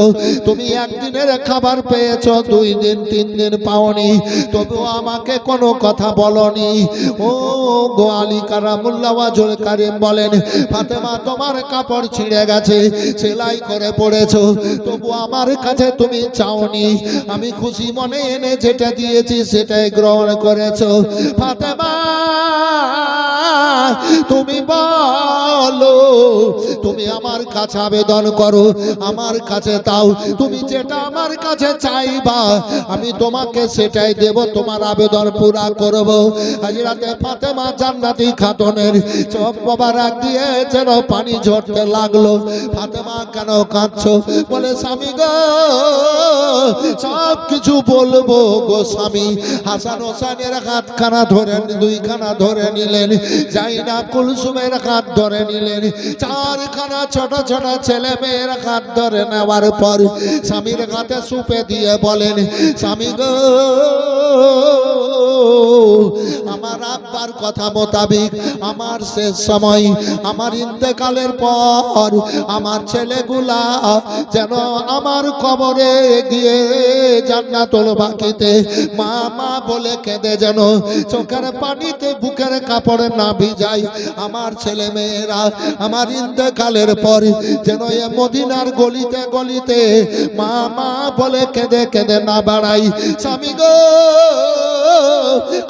তুমি একদিনের খাবার পেয়েছ, 2 দিন 3 দিন পাওনি, তবুও আমাকে কোনো কথা বলনি। ও গো আলী কাররামুল্লাহ ওয়াজহুল কারীম বলেন, ফাতেমা তোমার কাপড় ছিঁড়ে গেছে, সেলাই করে পড়েছো, তবু আমার কাছে তুমি চাওনি। আমি খুশি মনে এনে যেটা দিয়েছি সেটাই গ্রহণ করেছো। ফাতেমা তুমি বলো, তুমি আমার কাছে আবেদন করো, আমার কাছে তাও, তুমি যেটা আমার কাছে চাইবা আমি তোমাকে সেটাই দেব, তোমার আবেদন পুরা করব। হযরতে ফাতেমা জান্নাতি খাতুনের চোখ মোবারক দিয়ে যেন পানি ঝরতে লাগলো। ফাতেমা কেন কাঁদছো? বলে স্বামী গো সব কিছু বলবো গো স্বামী। হাসান হোসেনের হাতখানা ধরে 2খানা ধরে নিলেন, জাইনাব কুলসুমের হাত ধরে নিলেন, 4খানা ছোট ছোট ছেলে মেয়ের হাত ধরে নেওয়ার পর স্বামীর হাতে সুপে দিয়ে বলেন, স্বামী গো আমার আব্বার কথা মোতাবেক আমার শেষ সময়, আমার ইন্তেকালের পর আমার ছেলেগুলা যেন আমার কবরে গিয়ে জান্নাতুল বাকিতে মা মা বলে কেঁদে যেন চোখের পানিতে বুকের কাপড়ে না ভিজায়। আমার ছেলে মেয়েরা আমার ইন্তেকালের পর যেন এ মদিনার গলিতে গলিতে মা মা বলে কেঁদে কেঁদে না বাড়াই। স্বামী গো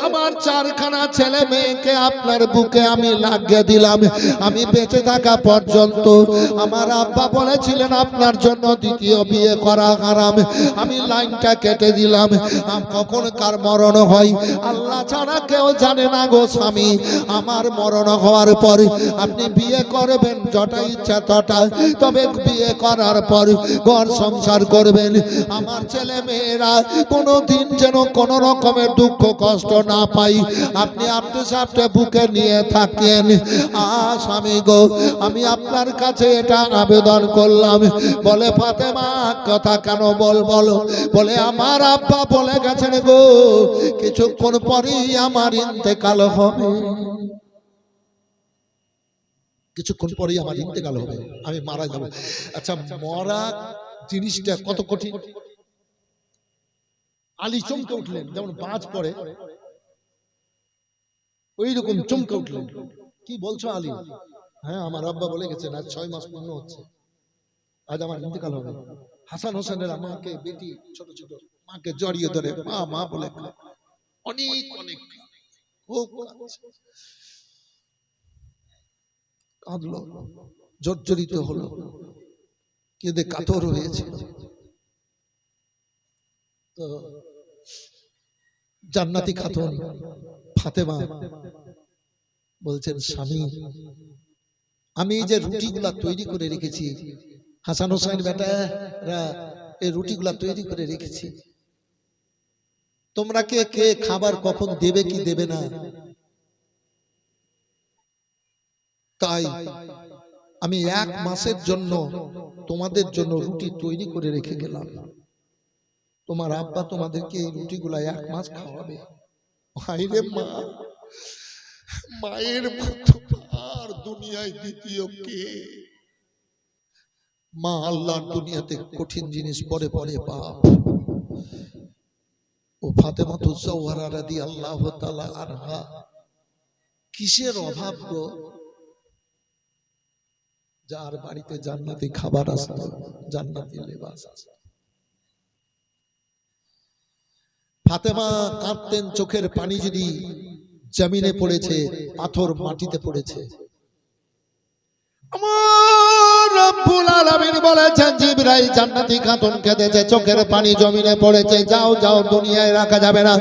আমার 4খানা ছেলে মেয়েকে আপনার বুকে আমি লাগিয়ে দিলাম, আমি বেঁচে থাকা পর্যন্ত। আমার আব্বা বলেছিলেন আপনার জন্য দ্বিতীয় বিয়ে করা হারাম, আমি লাইনটা কেটে দিলাম। কখন কার মরণ হয় আল্লাহ ছাড়া কেউ জানে না গো স্বামী। আমার মরণ হওয়ার পর আপনি বিয়ে করবেন যটা ইচ্ছা তটা, তবে বিয়ে করার পর ঘর সংসার করবেন। আমার ছেলে মেয়েরা কোনো দিন যেন কোনো রকমের দুঃখ কষ্ট না পাই, আপনি আপনি সাথে বুকে নিয়ে থাকেন। স্বামী গো, আমি আপনার কাছে এটা আবেদন করলাম। বলে ফাতেমা কথা কেন বলো? বলে আমার আব্বা বলে গেছেন গো, কিছুক্ষণ পরেই আমার ইন্তেকাল হবে, কিছুক্ষণ পরেই আমার ইন্তেকাল হবে, আমি মারা যাব। আচ্ছা, মরা জিনিসটা কত কঠিন। আলী চমকে উঠলেন, যেমন বাজ পড়ে ওই রকম চমকে উঠলেন। কি বলছো আলী? হ্যাঁ, আমার আব্বা বলে গেছেন আজ 6 মাস পূর্ণ হচ্ছে, আজ আমার ইন্তেকাল হবে। হাসান হোসেনের আমাকে বেটি ছোট ছোট মাকে জড়িয়ে ধরে মা মা বলে অনেক অনেক খুব কাঁদলো, জর্জরিত হলো, কেঁদে কাতর হয়েছে। তো জান্নাতি খাতুন ফাতেমা বলছেন, স্বামী আমি এই যে রুটিগুলা তৈরি করে রেখেছি, হাসান হোসেন বেটারা এই রুটিগুলা তৈরি করে রেখেছি, তোমরা কে কে খাবার কখন দেবে কি দেবে না, তাই আমি 1 মাসের জন্য তোমাদের জন্য রুটি তৈরি করে রেখে গেলাম। তোমার আব্বা তোমাদেরকে এই রুটিগুলা 1 মাস খাওয়াবে। ভাইরে মা, মায়ের মতো আর দুনিয়ায় দ্বিতীয় কে? মা আল্লাহর দুনিয়াতে কঠিন জিনিস পরে পরে পাপ। ও ফাতেমাতুজ জাওহারা রাদিয়াল্লাহু তাআলা আনহা কিসের অভাব গো, যার বাড়িতে জান্নাতি খাবার আসতো, জান্নাতি লেবাস আসতো। ফাতেমা কাঁদতেন, চোখের পানি যদি জমিনে পড়েছে, পাথর মাটিতে পড়েছে। আমার রব্বুল আলামিন বলেছেন, জিবরাইল জান্নাতি খাতুন কেঁদেছে, চোখের পানি জমিনে পড়েছে, যাও যাও দুনিয়ায় রাখা যাবে না,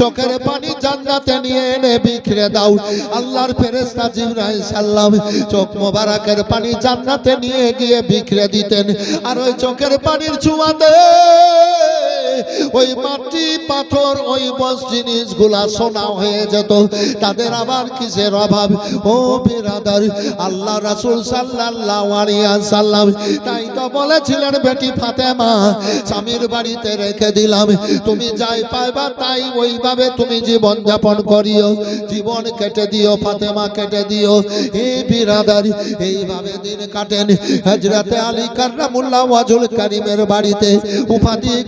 চোখের পানি জান্নাতে নিয়ে এনে বিখরে দাও। আল্লাহর ফেরেশতা জিবরাইল সাল্লাম চোখ মোবারকের পানি জান্নাতে নিয়ে গিয়ে বিখরে দিতেন। আর ওই চোখের পানির ছোঁয়াতে ওই মাটি পাথর ওই বস জিনিসগুলা সোনা হয়ে যেত। তাদের আবার কিসের অভাব? ও বিরাদার, আল্লাহ রাসূল সাল্লাল্লাহু আলাইহি ওয়াসাল্লাম তাই তো বলেছিলেন, বেটি ফাতেমা স্বামীর বাড়িতে রেখে দিলাম, তুমি যাই পাইবা তাই ওইভাবে তুমি জীবন যাপন করিও, জীবন কেটে দিও ফাতেমা, কেটে দিও। হে বিরাদার, এইভাবে দিন কাটেন। হযরতে আলী কাররামুল্লাহ ওয়াজহুল কারীমের বাড়িতে উপাধিক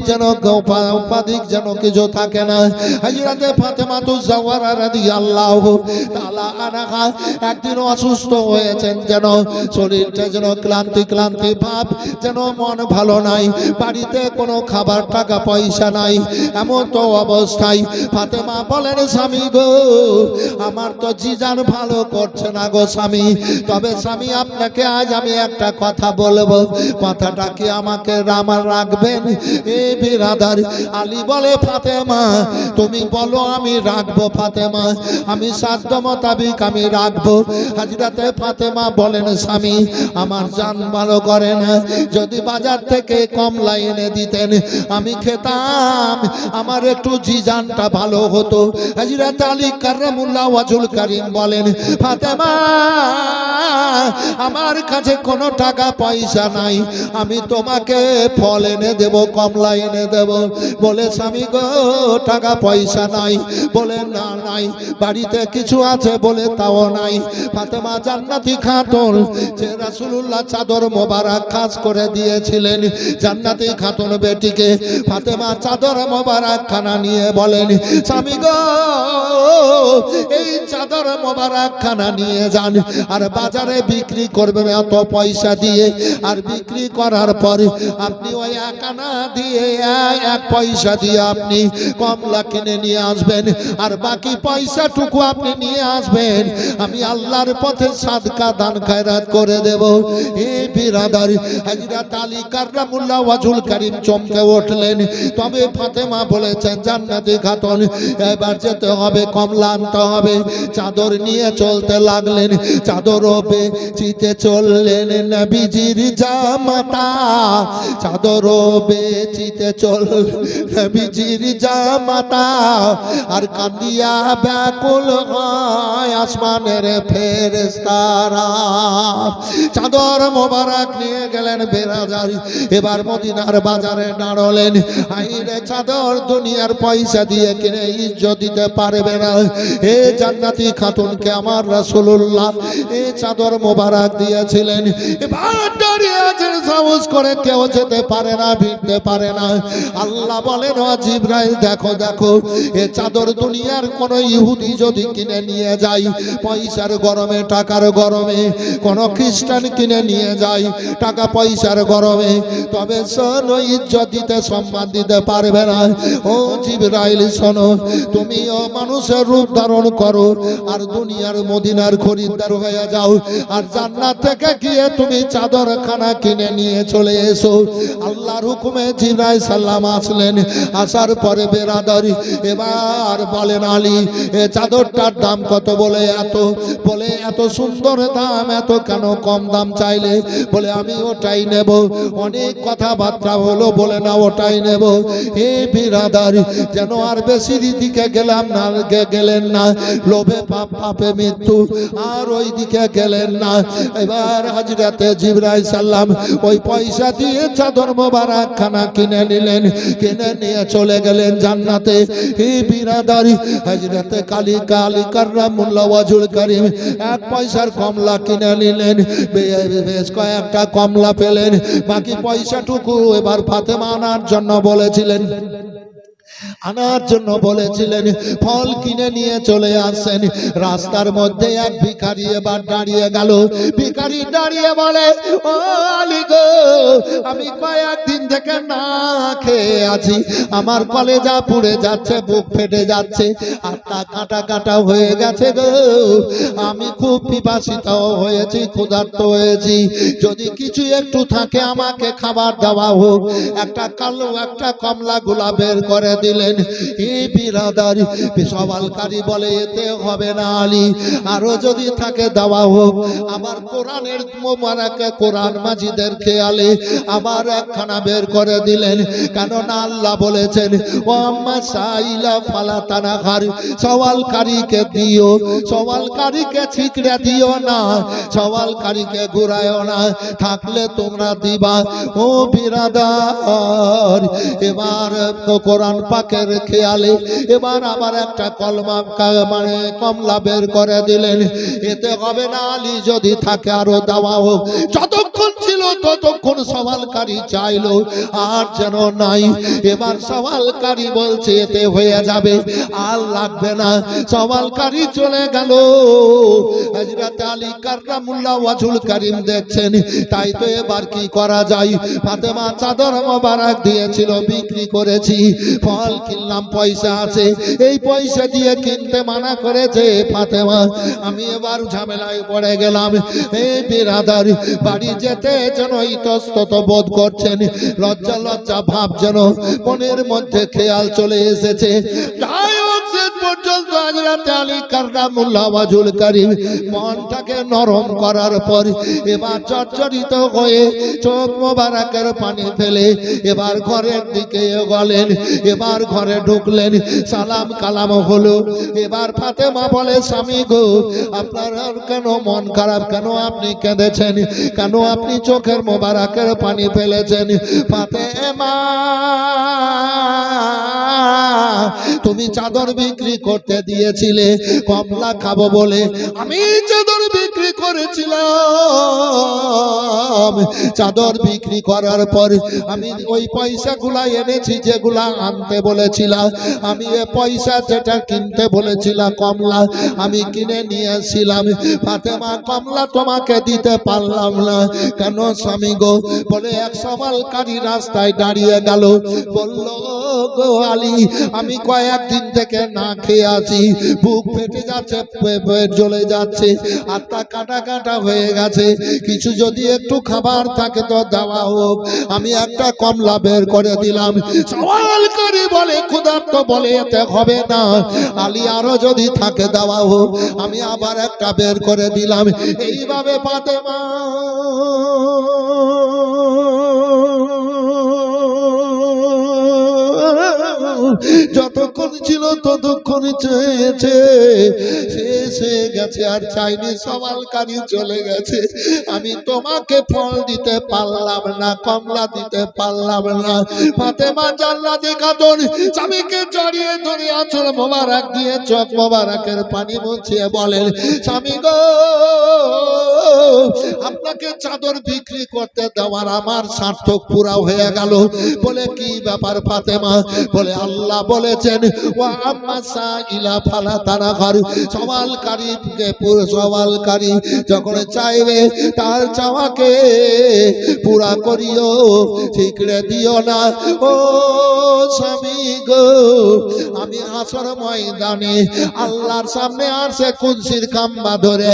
যেন কিছু থাকে না। হযরতে ফাতেমাতুজ জাওহারা রাদিয়াল্লাহু তাআলা আনহা একদিন অসুস্থ হয়েছেন, যেন শরীরটা যেন ক্লান্তি ক্লান্তি ভাব, যেন মন ভালো নাই, বাড়িতে কোনো খাবার টাকা পয়সা নাই। এমন তো অবস্থায় ফাতেমা বলেন, স্বামী গো আমার তো জিজান ভালো করছে না গো স্বামী, তবে স্বামী আপনাকে আজ আমি একটা কথা বলবো, কথাটা কি আমাকে আমার রাখবেন? এ বিরাদার, আলী বলে, ফাতেমা তুমি বলো আমি রাখবো ফাতেমা, আমি সাধ্য মোতাবিক আমি রাখবো। হযরতে ফাতেমা বলেন, স্বামী আমার জান ভালো করে না, যদি বাজার থেকে কমলা এনে দিতেন আমি খেতাম, আমার একটু জিজানটা ভালো হতো। হযরত আলী কাররামুল্লাহ ওয়াজহুল কারীম বলেন, ফাতেমা আমার কাছে কোনো টাকা পয়সা নাই, আমি তোমাকে ফল এনে দেব, কমলা এনে দেব। বলে, স্বামী গো টাকা পয়সা নাই? বলে, না নাই। বাড়িতে কিছু আছে? বলে, তাও নাই। ফাতেমা জান্নাতি খাতুন, যে রাসূলুল্লাহ চাদর মোবারক খাস করে দিয়েছিলেন জান্নাতি খাতুন বেটিকে, ফাতেমা চাদর মোবারক খানা নিয়ে বলেন, স্বামী গো এই চাদর মোবারক খানা নিয়ে যান, আর বাজারে বিক্রি করবেন এত পয়সা দিয়ে, আর বিক্রি করার পরে আপনি ওই 1 আনা দিয়ে 1 পয়সা দিয়ে আপনি কমলা কিনে নিয়ে আসবেন, আর বাকি পয়সাটুকু আপনি নিয়ে আসবেন, আমি আল্লাহর পথে সাদকা দান খয়রাত করে দেব। হে বিরাদার, হযরত আলী কাররামুল্লাহ ওয়াজহুল কারীম চমকে উঠলেন। তবে ফাতেমা বলেছেন, জান্নাতি খাতুন এবার যেতে হবে, কমলা আনতে হবে। চাদর নিয়ে চলতে লাগলেন, চাদরও বেচিতে চললেন নবীজির জামাতা, চাদরও বেচিতে চললেন নবীজির জামাতা আর কান্দিয়া ব্যাকুল হয় আসমানের ফেরেশতারা। চাদর মোবারক নিয়ে গেলেন বেরাজার, এবার মদিনার বাজারে দাঁড়ালেন। আইরে চাদর দুনিয়ার পয়সা দিয়ে কিনে ইজ্জত দিতে পারবে না। এ জান্নাতি খাতুনকে আমার রাসূলুল্লাহ এই চাদর মোবারক দিয়েছিলেন। এবার দাঁড়িয়ে আছেন, সাহস করে কেউ যেতে পারে না, ভিড়তে পারে না। আল্লাহ বলেন, ও জিবরাইল দেখো দেখো, এ চাদর দুনিয়ার কোন ইহুদি যদি কিনে নিয়ে যায় পয়সার গরমে, টাকার গরমে, কোন খ্রিস্টান কিনে নিয়ে যায় টাকা পয়সার গরমে, তবে শোনো ইজ্জত দিতে, সম্মান দিতে পারবে না। ও জিবরাইল শোনো, তুমিও মানুষের রূপ ধারণ করো আর দুনিয়ার মদিনার খরিদ্দার হয়ে যাও, আর জান্নাত থেকে গিয়ে তুমি চাদর খানা কিনে নিয়ে চলে এসো। আল্লাহর হুকুমে জিবরাইল সাল্লাম আসলেন। আসার পরে বেরাদারি এবার বলেন, আলী এ চাদরটার দাম কত? বলে এত। বলে এত সুন্দর দাম, এত কেন কম দাম চাইলে? বলে আমি ওটাই নেব। অনেক কথাবার্তা হলো, বলে না ওটাই নেব। হে বিরাদারি, যেন আর বেশি দিকে গেলাম না, গেলেন না, লোভে পাপ, পাপে মৃত্যু, আর ওই দিকে গেলেন না। এবার হযরতে জিবরাইল সাল্লাম ওই পয়সা দিয়ে চাদর মোবারক খানা কিনে নিলেন, কিনে নিয়ে চলে গেলেন জান্নাতে। হে বিরাদারি, হযরতে আলী কাররামুল্লাহ ওয়াজহুল কারীম এক পয়সার কমলা কিনে নিলেন। বেশ কয়েকটা কমলা পেলেন, বাকি পয়সাটুকু এবার ফাতেমা আনার জন্য বলেছিলেন, ফল কিনে নিয়ে চলে আসেন। রাস্তার মধ্যে এক ভিখারি এবার দাঁড়িয়ে গেল। ভিখারি দাঁড়িয়ে বলে, ও আলী গো, আমি কয়েকদিন থেকে না খেয়ে আছি, আমার কলেজা পুড়ে যাচ্ছে, বুক ফেটে যাচ্ছে, আত্মা কাটা কাটা হয়ে গেছে গো, আমি খুব পিপাসিত হয়েছি, ক্ষুধার্ত হয়েছি, যদি কিছু একটু থাকে আমাকে খাবার দেওয়া হোক। একটা কমলা গুলা বের করে দিলেন। এই বিরাদার সওয়ালকারী বলে, এতে হবে না আলী, আরো যদি থাকে দেওয়া হোক। আবার কোরআনের মোবারকে, কোরআন মাজিদের খেয়ালে আবার একখানা বের করে দিলেন। কেননা আল্লাহ বলেছেন, ও আম্মা সাইলা ফালা তানাহার, সওয়ালকারীকে দিও, সওয়ালকারীকে ছিকড়ে দিও না, সওয়ালকারীকে ঘুরায়ও না, থাকলে তোমরা দিবা। ও বিরাদার, এবার কোরআন পাকের খেয়ালে এবার আবার একটা কমলা বের করে দিলেন। এতে হবে না আলী, যদি থাকে আরো দেওয়া হোক। যতক্ষণ ছিল ততক্ষণ সওয়ালকারী চাইলো, আর যেন নাই। এবার সওয়ালকারী বলছে এতে হয়ে যাবে, আর লাগবে না। সওয়ালকারী চলে গেল। হযরত আলী কাররামুল্লাহ ওয়াজহুল কারীম দেখছেন, তাই তো এবার কি করা যায়? ফাতেমা চাদর মোবারক দিয়েছিল, বিক্রি করেছি, ফল কিনলাম, পয়সা আছে, এই পয়সা দিয়ে কিনতে মানা করেছে ফাতেমা। আমি এবার ঝামেলায় পড়ে গেলাম। এই বিরাদার, বাড়ি যেতে যেন ইতস্তত বোধ করছেন, লজ্জা লজ্জা ভাব যেন মনের মধ্যে খেয়াল চলে এসেছে। তাই শেষ পর্যন্ত হযরত আলী কাররামুল্লাহ ওয়াজহুল কারীম মনটাকে নরম করার পর এবার চঞ্চরিত হয়ে চোখ মোবারকের পানি ফেলে এবার ঘরের দিকে গেলেন। এবার ঘরে ঢুকলেন, সালাম কালাম হলো। এবার ফাতেমা বলে, স্বামী গো, আপনার কেন মন খারাপ? কেন আপনি কেঁদেছেন? কেন আপনি চোখের মোবারকের পানি ফেলেছেন? ফাতেমা, তুমি চাদর বিক্রি করতে দিয়েছিলে কমলা খাবো বলে, আমি চাদর বিক্রি করেছিলাম। চাদর বিক্রি করার পর আমি ওই পয়সাগুলা এনেছি যেগুলা আনতে বলেছিলাম। আমি এ পয়সা যেটা কিনতে বলেছিলাম কমলা, আমি কিনে নিয়ে আসছিলাম। ফাতেমা, কমলা তোমাকে দিতে পারলাম না। কেন স্বামী গো? বলে এক সওয়ালকারী রাস্তায় দাঁড়িয়ে গেল, বলল, গো আলী, আমি কয়েকদিন থেকে না খেয়ে আছি, বুক ফেটে যাচ্ছে, পেট জ্বলে যাচ্ছে, আত্মা কাটা কাটা হয়ে গেছে, কিছু যদি একটু খাবার থাকে তো দেওয়া হোক। আমি একটা কমলা বের করে দিলাম। সওয়ালকারী বলে, ক্ষুধার্ত বলে, এতে হবে না আলী, আরো যদি থাকে দেওয়া হোক। আমি আবার একটা বের করে দিলাম। এইভাবে ফাতেমা যতক্ষণ ছিল ততক্ষণ চেয়েছে, শেষ হয়ে গেছে আর চাইনি, সওয়ালকারী চলে গেছে। আমি তোমাকে ফল দিতে পারলাম না, কমলা দিতে পারলাম না। ফাতেমা জান্নাতি খাতুন স্বামীকে জড়িয়ে ধরে আঁচল মোবারক দিয়ে চোখ মোবারকের পানি মুছিয়ে বলেন, স্বামী গো, আপনাকে চাদর বিক্রি করতে দেওয়ার আমার সার্থক পুরা হয়ে গেল। বলে কি ব্যাপার ফাতেমা? বলে আল্লাহ বলেছেন, ওয়া আম্মা সাইলা ফালা তানাহার, সওয়ালকারীকে সওয়ালকারী যখন চাইবে তার চাওয়াকে পুরা করিও, ঠিকরে দিও না। ও স্বামী গো, আমি হাসর ময়দানে আল্লাহর সামনে আসে কুরসির খাম্বা ধরে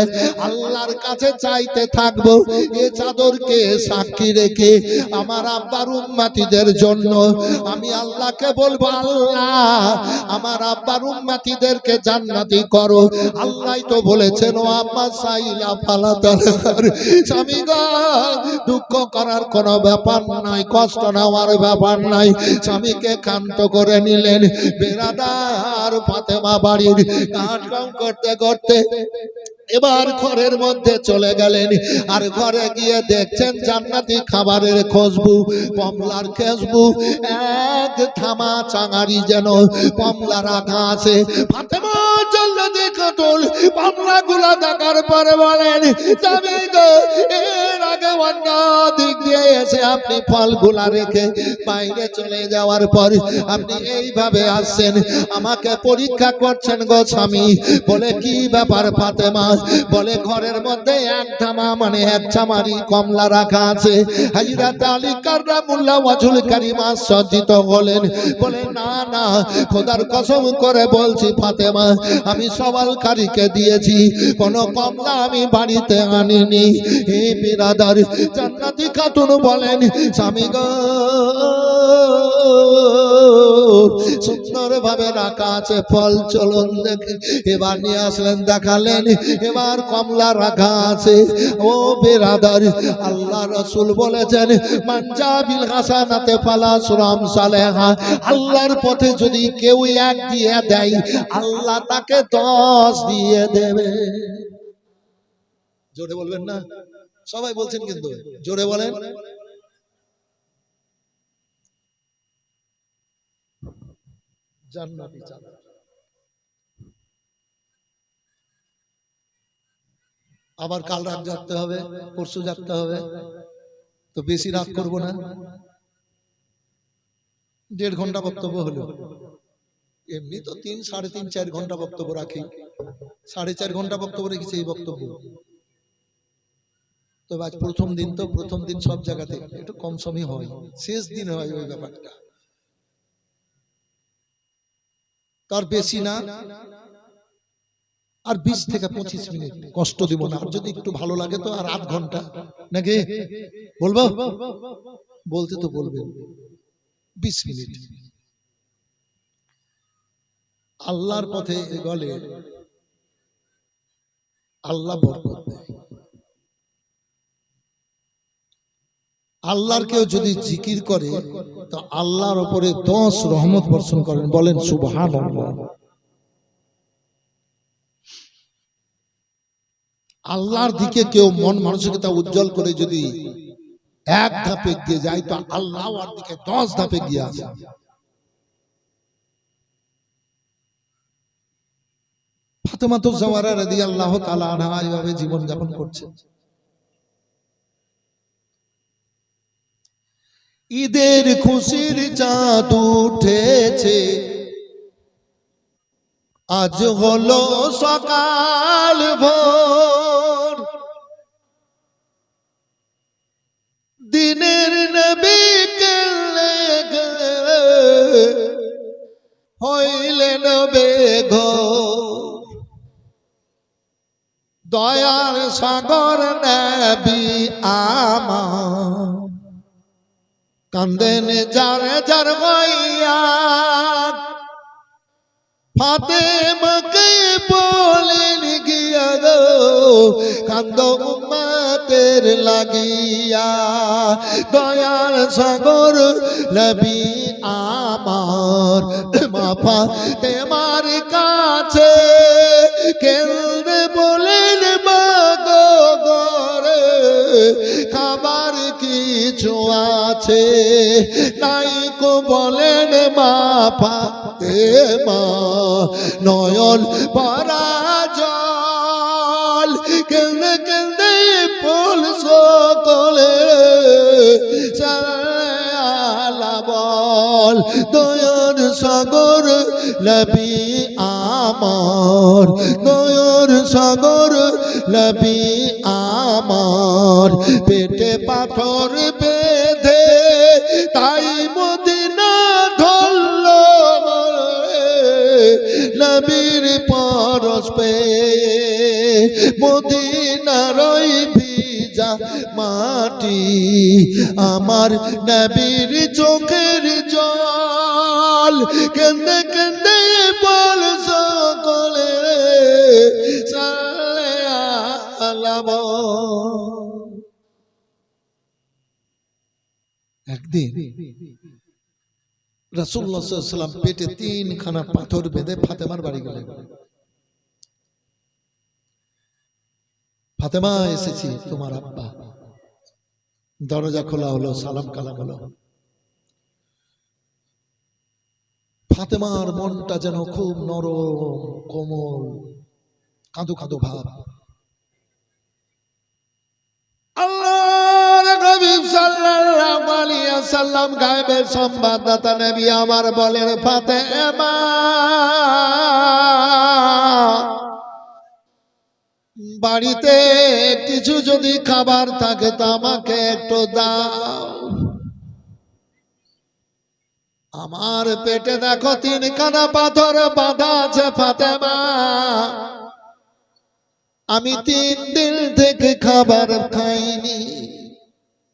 আল্লাহর কাছে চাইতে থাকবো, এ চাদরকে সাক্ষী রেখে আমার আব্বার উম্মতিদের জন্য আমি আল্লাহকে বলবো, আল্লাহ আমার আব্বার উম্মতিদেরকে জান্নাতি করো। আল্লাহ তো বলেছেন, ও আম্মা সাইলা ফালা তানহার, স্বামী গো, দুঃখ করার কোনো ব্যাপার নাই, কষ্ট নেওয়ার ব্যাপার নাই। স্বামীকে ক্ষান্ত করে নিলেন। বেরাদার ফাতেমা বাড়ির কাজ করতে করতে এবার ঘরের মধ্যে চলে গেলেন। আর ঘরে গিয়ে দেখছেন জান্নাতি খাবারের খুশবু, কমলার খুশবু, এক থামা চাঙারি যেন কমলা রাখা আছে। ফাতেমা জান্নাতি খাতুন কমলাগুলো দেখার পরে বলেন, স্বামী গো, এর আগে অন্য দিক দিয়ে এসে আপনি ফলগুলা রেখে বাইরে চলে যাওয়ার পর আপনি এইভাবে আসছেন, আমাকে পরীক্ষা করছেন গো স্বামী। বলে কি ব্যাপার ফাতেমা? বলে ঘরের মধ্যে এক ধামা মানে এক চামারি কমলা রাখা আছে। হযরত আলী কাররামুল্লাহ ওয়াজহুল কারীম সজ্জিত হলেন। বলে না না, খোদার কসম করে বলছি ফাতেমা, আমি সওয়ালকারীকে দিয়েছি, কোন কমলা আমি বাড়িতে আনিনি। হে বিরাদার, জান্নাতি খাতুন বলেন, স্বামী গো, সুন্দর ভাবে রাখা আছে ফল, চলুন দেখি। এবার নিয়ে আসলেন, দেখালেন, এবার কমলা রাখা আছে। ও বেরাদার, আল্লাহ রাসূল বলেছেন, মান জাবিল হাসানাতে ফালাসুরাম সালেহা, আল্লাহর পথে যদি কেউ এক দিয়ে দেয় আল্লাহ তাকে 10 দিয়ে দেবে। জোরে বলবেন না? সবাই বলছেন কিন্তু জোরে বলেন। জান্নাতি চাদর। আবার কাল রাত জাগতে হবে, পরশু জাগতে হবে, তো বেশি রাত করব না। 1.5 ঘন্টা বক্তব্য হলো, এমনি তো 3, 3.5, 4 ঘন্টা বক্তব্য রাখি, 4.5 ঘন্টা বক্তব্য রেখেছি এই বক্তব্য। তো আজ প্রথম দিন, তো প্রথম দিন সব জায়গাতে একটু কম সময় হয়, শেষ দিন হয় ওই ব্যাপারটা, তার বেশি না। আর 20 থেকে 25 মিনিট কষ্ট দিব না, আর যদি একটু ভালো লাগে তো আর 8 ঘন্টা নাকি বলবো? বলতে তো বলবেন। 20 মিনিট আল্লাহর পথে গেলে আল্লাহ বরকত দেয়। আল্লাহর কেউ যদি জিকির করে তো আল্লাহর উপরে 10 রহমত বর্ষণ করেন। বলেন সুবহানাল্লাহ। আল্লাহর দিকে কেউ মন মানসিকতা উজ্জ্বল করে যদি এক ধাপে গিয়ে যায় তো আল্লাহ ওর দিকে 10 ধাপে গিয়ে আসে। ফাতেমা জাহরা রাদিয়াল্লাহু তাআলা আনহা এইভাবে জীবন যাপন করছে। ঈদের খুশির চাঁদ উঠেছে, আজ হলো সকাল ভোর, দিনের নবী হইলেন বেঘোর, দয়ার সাগর নবী আমার, কান্দেন যার যার হইয়া, ফাতেমাকে বলেন গিয়া গো, কান্দো উম্মত উম্মতের লাগিয়া দয়ার সাগর নবী আমার মা ফাতেমার কাছে কেঁদে বলেন মা গো ঘরে খাবার কিছু আছে নাই কো বলেন মা ফাতেমা নয়ন ভরা জল কেঁদে কেঁদে ফুল সকলে বল দয়ার সাগর নবী আমার দয়ার সাগর নবী আমার পেটে পাথর বেঁধে তাই মদিনা ধরল নবীর পরশ পেয়ে মদিনার ভিজা মাটি আমার নবীর চোখের জল কেঁদে কেঁদে বল সকলে একদিন রাসূলুল্লাহ সাল্লাল্লাহু আলাইহি ওয়াসাল্লাম পেটে 3খানা পাথর বেঁধে ফাতেমার বাড়ি গেলেন। ফাতেমা এসেছি তোমার আব্বা। দরজা খোলা হলো, সালাম কালাম হলো। ফাতেমার মনটা যেন খুব নরম কোমল, কাঁদো কাঁদো ভাব। আল্লাহর নবী সাল্লাল্লাহু আলাইহি ওয়াসাল্লাম গায়েবের সংবাদদাতা নবী আমার বলেন, ফাতেমা বাড়িতে কিছু যদি খাবার থাকে তো আমাকে একটু দাও। আমার পেটে দেখো 3খানা পাথর বাঁধা আছে ফাতেমা, আমি 3 দিন থেকে খাবার খাইনি।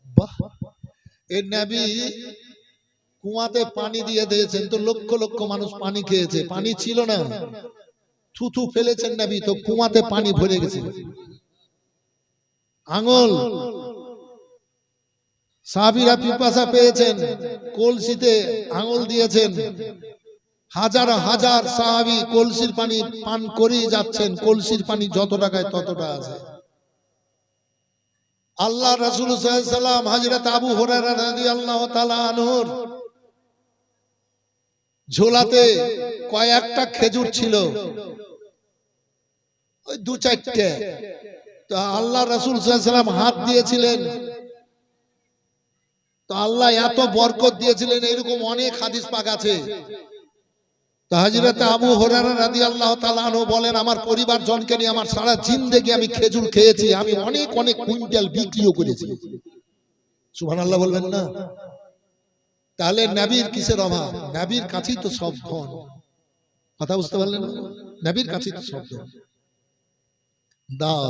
বাহ, এই নবী কুয়াতে পানি দিয়ে দিয়েছেন তো লক্ষ লক্ষ মানুষ পানি খেয়েছে, পানি ছিল না, থুথু ফেলেছেন নবী তো কুয়াতে পানি ভরে গেছে। আঙুল সাহাবীরা পিপাসা পেয়েছেন, কলসিতে আঙুল দিয়েছেন, হাজার হাজার সাহাবী কলসির পানি পান করেই যাচ্ছেন। কলসির পানি যত টাকায় ততটা আছে। আল্লাহ রাসূল সাল্লাল্লাহু আলাইহি ওয়াসাল্লাম হযরত আবু হুরায়রা রাদিয়াল্লাহু তাআলা আনহুর ঝোলাতে কয়েকটা খেজুর ছিল, ওই 2-4টে। তো আল্লাহ রাসূল সাল্লাল্লাহু আলাইহি ওয়াসাল্লাম হাত দিয়েছিলেন, তো আল্লাহ এত বরকত দিয়েছিলেন। এরকম অনেক হাদিস পাক আছে। তো হযরত আবু হুরায়রা রাদিয়াল্লাহু তাআলা আনহু বলেন, আমার পরিবার জনকে নিয়ে আমার সারা জিন্দেগি আমি খেজুর খেয়েছি, আমি অনেক অনেক কুইন্টাল বিক্রিও করেছি। সুবহানাল্লাহ বলবেন না? তাহলে নবীর কিসের অভাব? নবীর কাছেই তো সব ধন। কথা বুঝতে পারলেন? নবীর কাছেই তো সব ধন। দাও,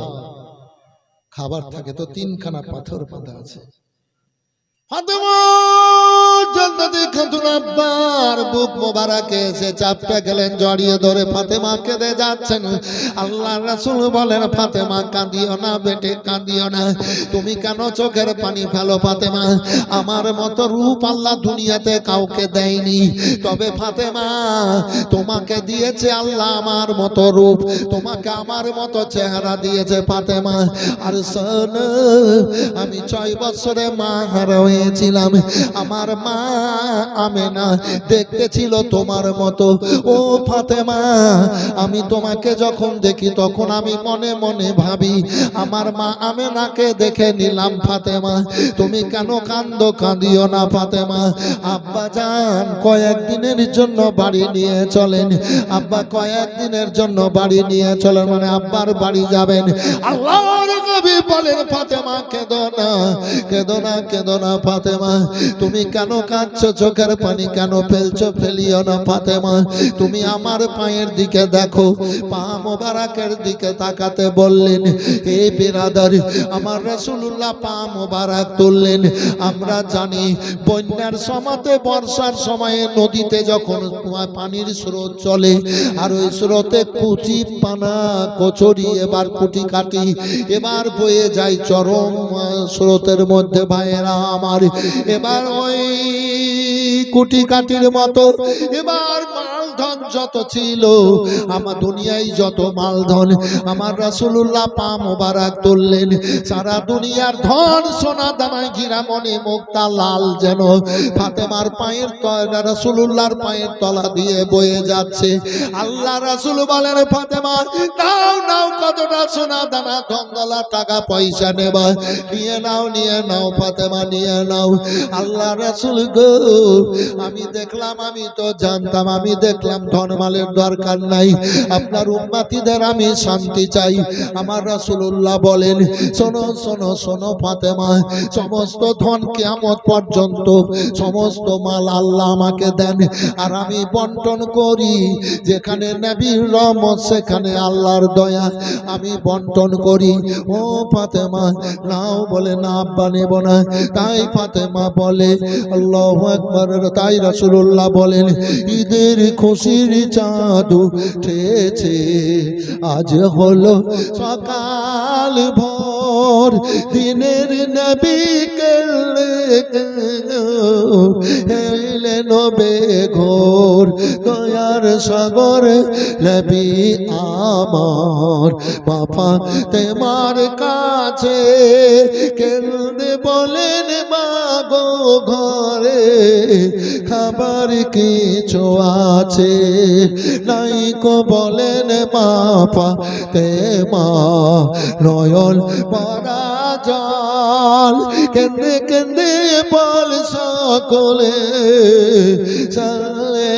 খাবার থাকে তো 3খানা পাথর বাঁধা আছে। ফাতেমা জান্নাতে খাতুন আব্বার বুক মোবারকে এসে চাপটা গেলেন, জড়িয়ে ধরে ফাতেমা কেঁদে যাচ্ছেন। আল্লাহর রাসূল বলেন, ফাতেমা কাঁদিও না বেটে, কাঁদিও না। তুমি কেন চোখের পানি ফেলো ফাতেমা? আমার মতো রূপ আল্লাহ দুনিয়াতে কাউকে দেয়নি, তবে ফাতেমা তোমাকে দিয়েছে আল্লাহ আমার মতো রূপ, তোমাকে আমার মতো চেহারা দিয়েছে ফাতেমা। আর শোনো, আমি 6 বছরে মা হারা হয়েছিলাম। আমার মা আমেনা দেখতে ছিল তোমার মতো। ও ফাতেমা, আমি তোমাকে যখন দেখি তখন আমি মনে মনে ভাবি আমার মা আমেনাকে দেখে নিলাম। ফাতেমা তুমি কেন কান্দো? কাঁদিও না ফাতেমা। আব্বা জান কয়েকদিনের জন্য বাড়ি নিয়ে চলেন। আব্বা কয়েকদিনের জন্য বাড়ি নিয়ে চলেন, মানে আব্বার বাড়ি যাবেন। আল্লাহর নবী বলেন, ফাতেমা কেঁদো না, কেঁদো না, কেঁদো না ফাতেমা। তুমি কেন কাঁদছো, চোখের পানি কেন ফেলছো? ফেলিও না ফাতেমা, তুমি আমার পায়ের দিকে দেখো। পা মোবারকের দিকে তাকাতে বললেন। এই বিরাদার, আমার রাসূলুল্লাহ পা মোবারক তুললেন। আমরা জানি বন্যার সময়তে, বর্ষার সময়ে নদীতে যখন পানির স্রোত চলে, আর ওই স্রোতে কুচি পানা কচুরি এবার কুটি কাটি এবার বয়ে যায় চরম স্রোতের মধ্যে। ভাইয়েরা আমার, এবার ওই কুটি কাটির মতো এবার মালধন যত ছিল, আমার দুনিয়ায় যত মালধন, আমার রাসূলুল্লাহ পা মোবারক তুললেন। সারা দুনিয়ার ধন সোনা দানায় ঘিরা মনে মুক্তা লাল যেন ফাতেমার পায়ের তলা, রাসূলুল্লাহর পায়ের তলা দিয়ে বয়ে যাচ্ছে। আল্লাহ রাসূল বলেন, ফাতেমা নাও নাও, কতটা সোনা দানা ধন দলা টাকা পয়সা নেবা, নিয়ে নাও, নিয়ে নাও ফাতেমা, নিয়ে নাও। আল্লাহ রাসূল গো, আমি দেখলাম, আমি তো জানতাম, আমি দেখলাম ধন মালের দরকার নাই, আপনার উম্মতিদের আমি শান্তি চাই। আমার রাসূলুল্লাহ বলেন, শোনো শোনো শোনো ফাতেমা, সমস্ত ধন কিয়ামত পর্যন্ত সমস্ত মাল আল্লাহ আমাকে দেন, আর আমি বন্টন করি। যেখানে নবীর রহমত, সেখানে আল্লাহর দয়া, আমি বন্টন করি। ও ফাতেমা নাও। বলে না আব্বা নেব না। তাই ফাতেমা বলে আল্লাহু আকবার। তাই রাসূলুল্লাহ বলেন, ঈদের খুশির চাঁদ উঠেছে, আজ হলো সকাল ভোর, দিনের নবী এলেন বেঘোর, দয়ার সাগর নবী আমার, বাবা তোমার কাছে কেঁদে বলেন, মাগো ঘরে খাবার কিছু আছে নাই কো? বলেন বাবা তেমা, নয়ন ভরা জল কেঁদে কেঁদে বল সকলে চলে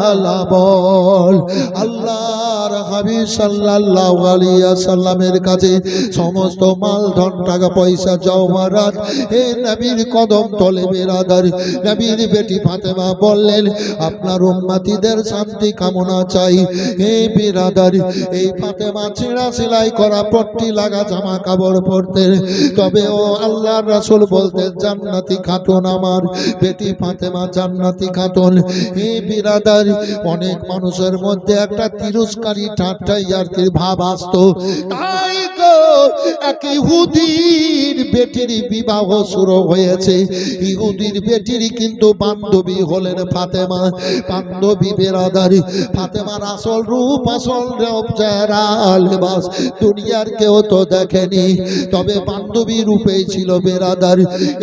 আলা বল। আল্লাহর হাবিব সাল্লাল্লাহু আলাইহি ওয়াসাল্লামের কাছে সমস্ত মাল ধন টাকা পয়সা জওহরাত হে নবীর কদম তলে বিরাদার। নবীর বেটি ফাতেমা বললেন, আপনার উম্মতিদের শান্তি কামনা চাই। হে বিরাদার, এই ফাতেমা ছেঁড়া সেলাই করা পট্টি লাগা জামা কাপড় পরতেন, তবে ও আল্লাহর রাসূল বলতেন, জান্নাতি খাতুন আমার বেটি ফাতেমা জান্নাতি খাতুন। হে বিরাদার, অনেক মানুষের মধ্যে একটা তিরস্কারী ঠাট্টা ইয়ার্কির ভাব আসতো। তাই গো, এক ইহুদির বেটির বিবাহ শুরু হয়েছে। ইহুদির বেটির কিন্তু বান্ধবী হলেন ফাতেমা। বান্ধবী বিরাদারি, ফাতেমার আসল রূপ, আসল চেহারা লেবাস দুনিয়ার কেউ তো দেখেনি, তবে বান্ধবী রূপেই ছিল বিরাদার।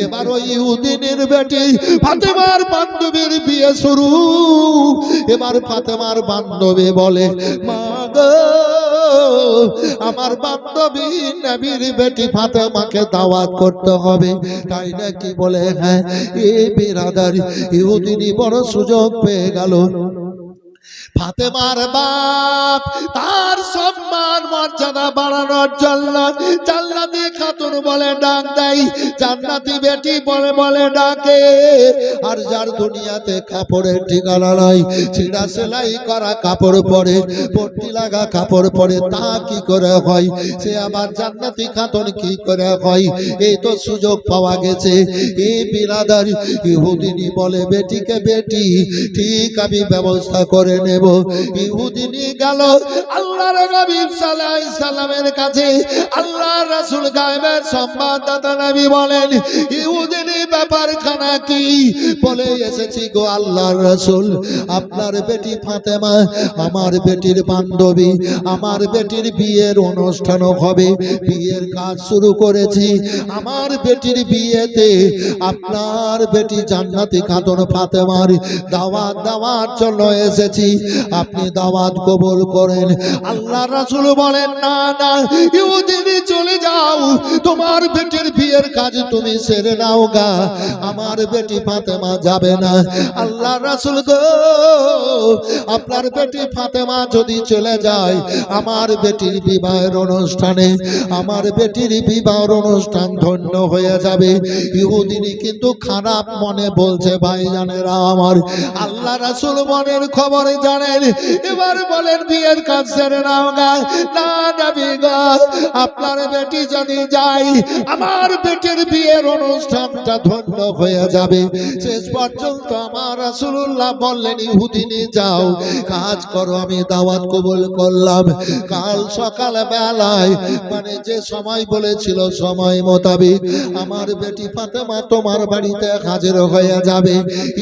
এবার ওই ইহুদিনের বেটি ফাতেমার বান্ধবীর বিয়ে শুরু। এবার ফাতেমার বান্ধবী বলে, মা গো, আমার বান্ধবী নবীর বেটি ফাতেমাকে দাওয়াত করতে হবে। তাই নাকি? বলে হ্যাঁ। এই বিরাদার ইহুদিনী বড় সুযোগ পেয়ে গেল। ফাতেমার বাপ তার সম্মান মর্যাদা বাড়ানোর জন্য জান্নাতি খাতুন বলে ডাক দেয়, জান্নাতি বেটি বলে বলে ডাকে। আর যার দুনিয়াতে কাপড়ের ঠিকানা নাই, ছিঁড়া সেলাই করা কাপড় পরে, পট্টি লাগা কাপড় পরে, তা কি করে হয়? সে আবার জান্নাতি খাতুন কি করে হয়? এই তো সুযোগ পাওয়া গেছে। এই বিরাদার ইহুদিনী বলে, বেটিকে বেটি ঠিক আমি ব্যবস্থা করে নেব। ইহুদিনী গেল আল্লাহর নবী সাল্লাল্লাহু আলাইহি সাল্লামের কাছে। আল্লাহর রাসূল গায়েবের সংবাদদাতা নবী বলেন, ইহুদিনী ব্যাপার খানা কি? বলে, এসেছি গো আল্লাহর রাসূল, আপনার বেটি ফাতেমা আমার বেটির বান্ধবী, আমার বেটির বিয়ের অনুষ্ঠান হবে, বিয়ের কাজ শুরু করেছি। আমার বেটির বিয়েতে আপনার বেটি জান্নাতি খাতুন ফাতেমার দাওয়াত দেওয়ার জন্য এসেছি, আপনি দাওয়াত কবুল করেন। আল্লাহ রাসূল বলেন, না না ইহুদিনী চলে যাও, তোমার বেটির বিয়ের কাজ তুমি সেরে নাও গা। আমার বেটি ফাতেমা যাবে না। আল্লাহ রাসূল গো, আপনার বেটি ফাতেমা যদি চলে যায় আমার বেটির বিবাহের অনুষ্ঠানে, আমার বেটির বিবাহের অনুষ্ঠান ধন্য হয়ে যাবে। ইহুদিনী কিন্তু খারাপ মনে বলছে ভাইজানেরা আমার। আল্লাহ রাসূল মনের খবর জানেন। এবার বলেন বিয়ের কাজ সেরে নাও গা। না নবী গো, আপনার বেটি যদি যায় আমার বেটির বিয়ের অনুষ্ঠানটা ধন্য হয়ে যাবে। শেষ পর্যন্ত আমার রাসূলুল্লাহ বললেন ইহুদিনী যাও কাজ করো, আমি দাওয়াত কবুল করলাম। কাল সকাল বেলায় মানে যে সময় বলেছিল সময় মোতাবেক আমার বেটি ফাতেমা তোমার বাড়িতে হাজির হয়ে যাবে।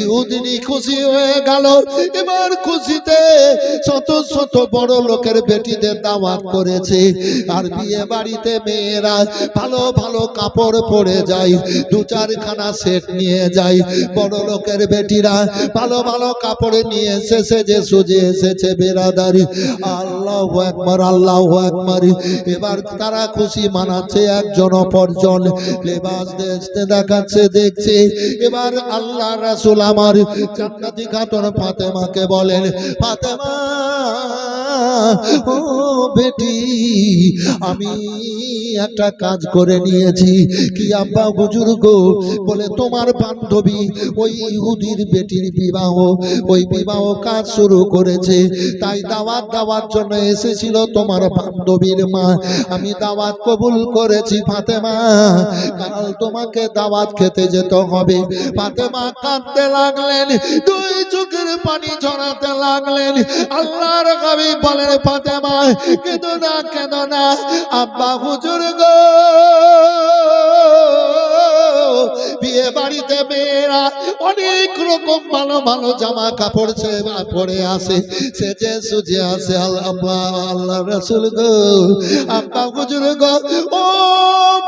ইহুদিনী খুশি হয়ে গেল। এবার খুশিতে শত শত বড় লোকের বেটিদের দাওয়াত করেছে। আর বিয়ে বাড়িতে মেয়েরা ভালো ভালো কাপড় পরে যায়, দু চারখানা সেট নিয়ে যায়। বড় লোকের বেটিরা ভালো ভালো কাপড় নিয়ে এসেছে, যে সুজে এসেছে বেরাদারি। আল্লাহু আকবার, আল্লাহু আকবার। এবার তারা খুশি মানাচ্ছে একজন অপরজন, লেবাস দেখতে দেখাচ্ছে, দেখছে। এবার আল্লাহ রাসূল আমার জান্নাতি খাতুন ফাতেমাকে বলেন, ফাতেমা ও বেটি, আমি একটা কাজ করে নিয়েছি। কি আব্বা হুজুর গো? বলে তোমার বান্ধবী ওই ইহুদির বেটির বিবাহ, ওই বিবাহ কাজ শুরু করেছে, তাই দাওয়াত দেওয়ার জন্য এসেছিল তোমার বান্ধবীর মা। আমি দাওয়াত কবুল করেছি ফাতেমা, কাল তোমাকে দাওয়াত খেতে যেতে হবে। ফাতেমা কাঁদতে লাগলেন, দুই চোখের পানি ঝরাতে লাগলেন। আল্লাহর হাবিব বলেন, ফাতেমা কেঁদো না, কেঁদো না। আব্বা হুজুর গো, বিয়ে বাড়িতে মেয়েরা অনেক রকম ভালো ভালো জামা কাপড় পরে আসে, সেজে সুজে আসে। আল্লাহ রাসূল গো, আব্বা হুজুর গো, ও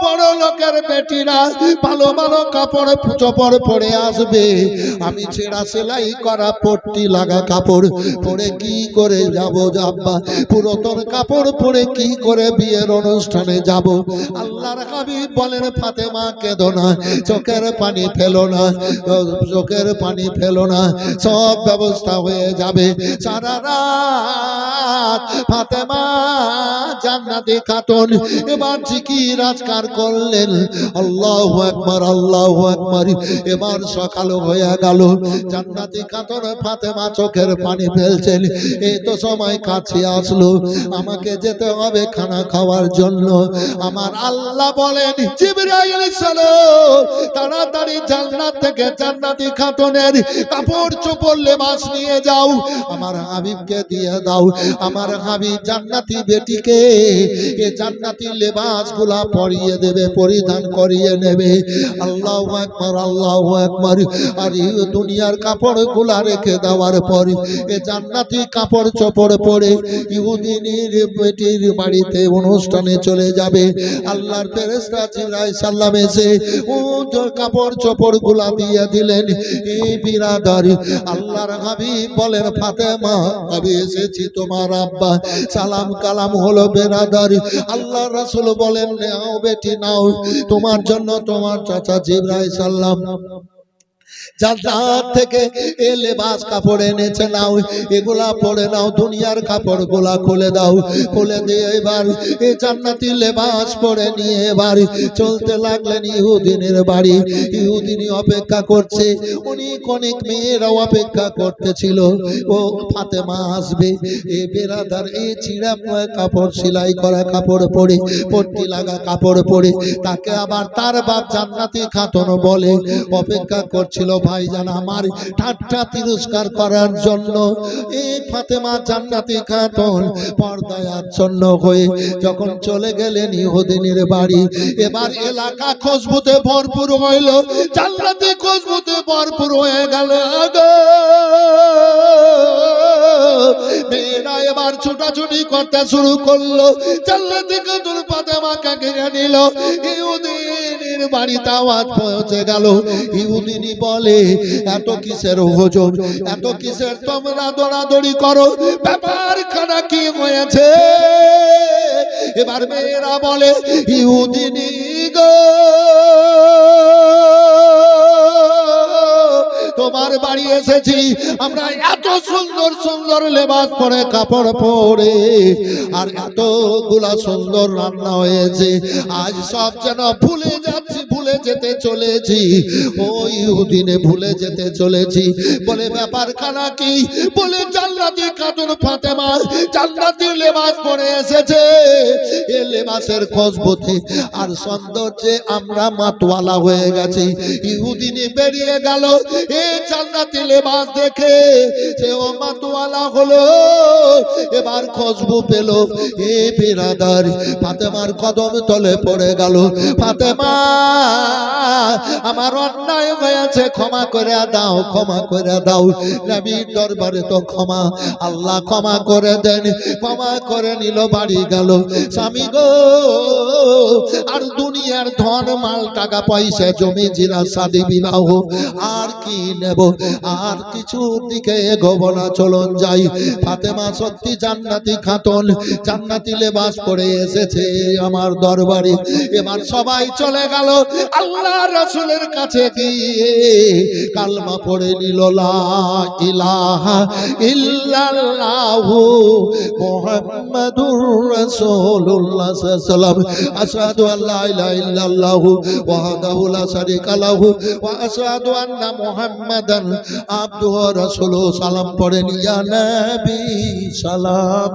বড় লোকের বেটিরা ভালো ভালো কাপড় চোপড় পরে আসবে, আমি ছেঁড়া সেলাই করা পট্টি লাগা কাপড় পরে কি করে যাব? আব্বা পুরাতন কাপড় পরে কি করে বিয়ের অনুষ্ঠানে যাব? আল্লাহর হাবিব বলেন, ফাতেমা কেঁদো না, চোখের পানি ফেলো না, চোখের পানি ফেলো না, সব ব্যবস্থা হয়ে যাবে। সারা রাত ফাতেমা জান্নাতি খাতুন এবার জিকির আজকার করলেন, আল্লাহু আকবার, আল্লাহু আকবার। এবার সকাল হয়ে গেল, জান্নাতি খাতুন ফাতেমা চোখের পানি ফেলছেন। এই তো সময় কাছে আসলো, আমাকে যেতে হবে খানা খাওয়ার জন্য। আমার আল্লাহ বলেন, জিবরাইল সালাম তাড়াতাড়ি জান্নাত থেকে জান্নাতি খাতুনের কাপড় চোপড় লেবাস নিয়ে যাও, আমার হাবিবকে দিয়ে দাও। আমার হাবিব জান্নাতি বেটিকে এই জান্নাতি লেবাসগুলা পরিয়ে দেবে, পরিধান করিয়ে নেবে। আল্লাহু আকবার, আল্লাহু আকবার। আর এই দুনিয়ার কাপড়গুলা রেখে দেওয়ার পর এই জান্নাতি কাপড় চোপড় পরে ইহুদিনীর বেটির বাড়িতে অনুষ্ঠানে চলে যাবে। আল্লাহর ফেরেশতা জিবরাইল সাল্লাম এসে ওর কাপড় চোপড় গুলা দিয়ে দিলেন। এই বিরাদার আল্লাহর হাবিব বলেন, ফাতেমা আমি এসেছি তোমার আব্বা, সালাম কালাম হলো বেরাদার। আল্লাহ রাসূল বলেন, নাও বেটি নাও, তোমার জন্য তোমার চাচা জিবরাইল সাল্লাম জান্নাত থেকে এ লেবাস কাপড় এনেছে, নাও এগুলা পরে নাও। দুনিয়ার কাপড় গুলা খুলে দাও, খুলে দিয়ে এবার এই জান্নাতি লেবাস পরে নিয়ে এবার চলতে লাগলেন ইহুদিনের বাড়ি। ইহুদিনী অপেক্ষা করছে, অনেক অনেক মেয়েরাও অপেক্ষা করতেছিল, ও ফাতেমা আসবে। এ বেরাদার এই ছিঁড়া কাপড় সেলাই করা কাপড় পরে, পট্টি লাগা কাপড় পরে তাকে আবার তার বাপ জান্নাতি খাতুন বলে অপেক্ষা করছিল ভাইজান আমার ঠাট্টা তিরস্কার করার জন্য। এই ফাতেমা জান্নাতি খাতুন পর্দায় আচ্ছন্ন হয়ে যখন চলে গেলেন ইহুদিনীর বাড়ি, এবার এলাকা খুশবুতে ভরপুর হইল, জান্নাতি খুশবুতে ভরপুর হয়ে গেল। মেয়েরা এবার ছুটাছুটি করতে শুরু করলো, জান্নাতি খাতুন ফাতেমাকে ঘিরে নিল। ইহুদিনীর বাড়িতে আওয়াজ পৌঁছে গেল। ইহুদিনী বলে, এত কিসের হুজুর, এত কিসের তোমরা দৌড়াদৌড়ি করো, ব্যাপার খানা কি হয়েছে? এবার মেয়েরা বলে, ইহুদিনী গো তোমার বাড়ি এসেছি, আমরা এত সুন্দর সুন্দর লেবাস পরে কাপড় পরে আর এতগুলা সুন্দর রান্না হয়েছে, আজ সব যেন ভুলে যাচ্ছি, ভুলে যেতে চলেছি, ওই ইহুদিনে ভুলে যেতে চলেছি। বলে ব্যাপার খানা কি? বলে জান্নাতি খাতুন ফাতেমা জান্নাতি লেবাস পরে এসেছে, এ লেবাসের খুশবুতে আর সৌন্দর্যে আমরা মাতওয়ালা হয়ে গেছি। ইহুদিনে বেরিয়ে গেল, এ জান্নাতি লেবাস দেখে সে ও মাতওয়ালা হলো, এবার খুশবু পেল। এ বিরাদার ফাতেমার কদম তলে পড়ে গেল, ফাতেমা আমার অন্যায় হয়েছে, ক্ষমা করে দাও, ক্ষমা করে দাও। নবীর দরবারে তো ক্ষমা, আল্লাহ ক্ষমা করে দেন, ক্ষমা করে নিল, বাড়ি গেল। স্বামী গো, আর দুনিয়ার ধন মাল টাকা পয়সা জমি জিরা শাদী বিবাহ আর কি নেব, আর কিছুর দিকে এগোবো না, চলুন যাই। ফাতেমা সত্যি জান্নাতি খাতুন, জান্নাতি লেবাস পরে এসেছে আমার দরবারে। এবার সবাই চলে গেল, আল্লাহ রাসূলের কাছে গিয়ে কালমা পড়ে নিল, লা ইলাহা ইল্লাল্লাহু মুহাম্মাদুর রাসূলুল্লাহ সাল্লাল্লাহু আলাইহি ওয়াসাল্লাম, আশহাদু আল্লা ইলাহা ইল্লাল্লাহু ওয়াহদাহু লা শারীকা লাহু ওয়া আশহাদু আন্না মুহাম্মাদান আবদুহু ওয়া রাসূলুহু। সালাম পড়েন, ইয়া নবী সালাম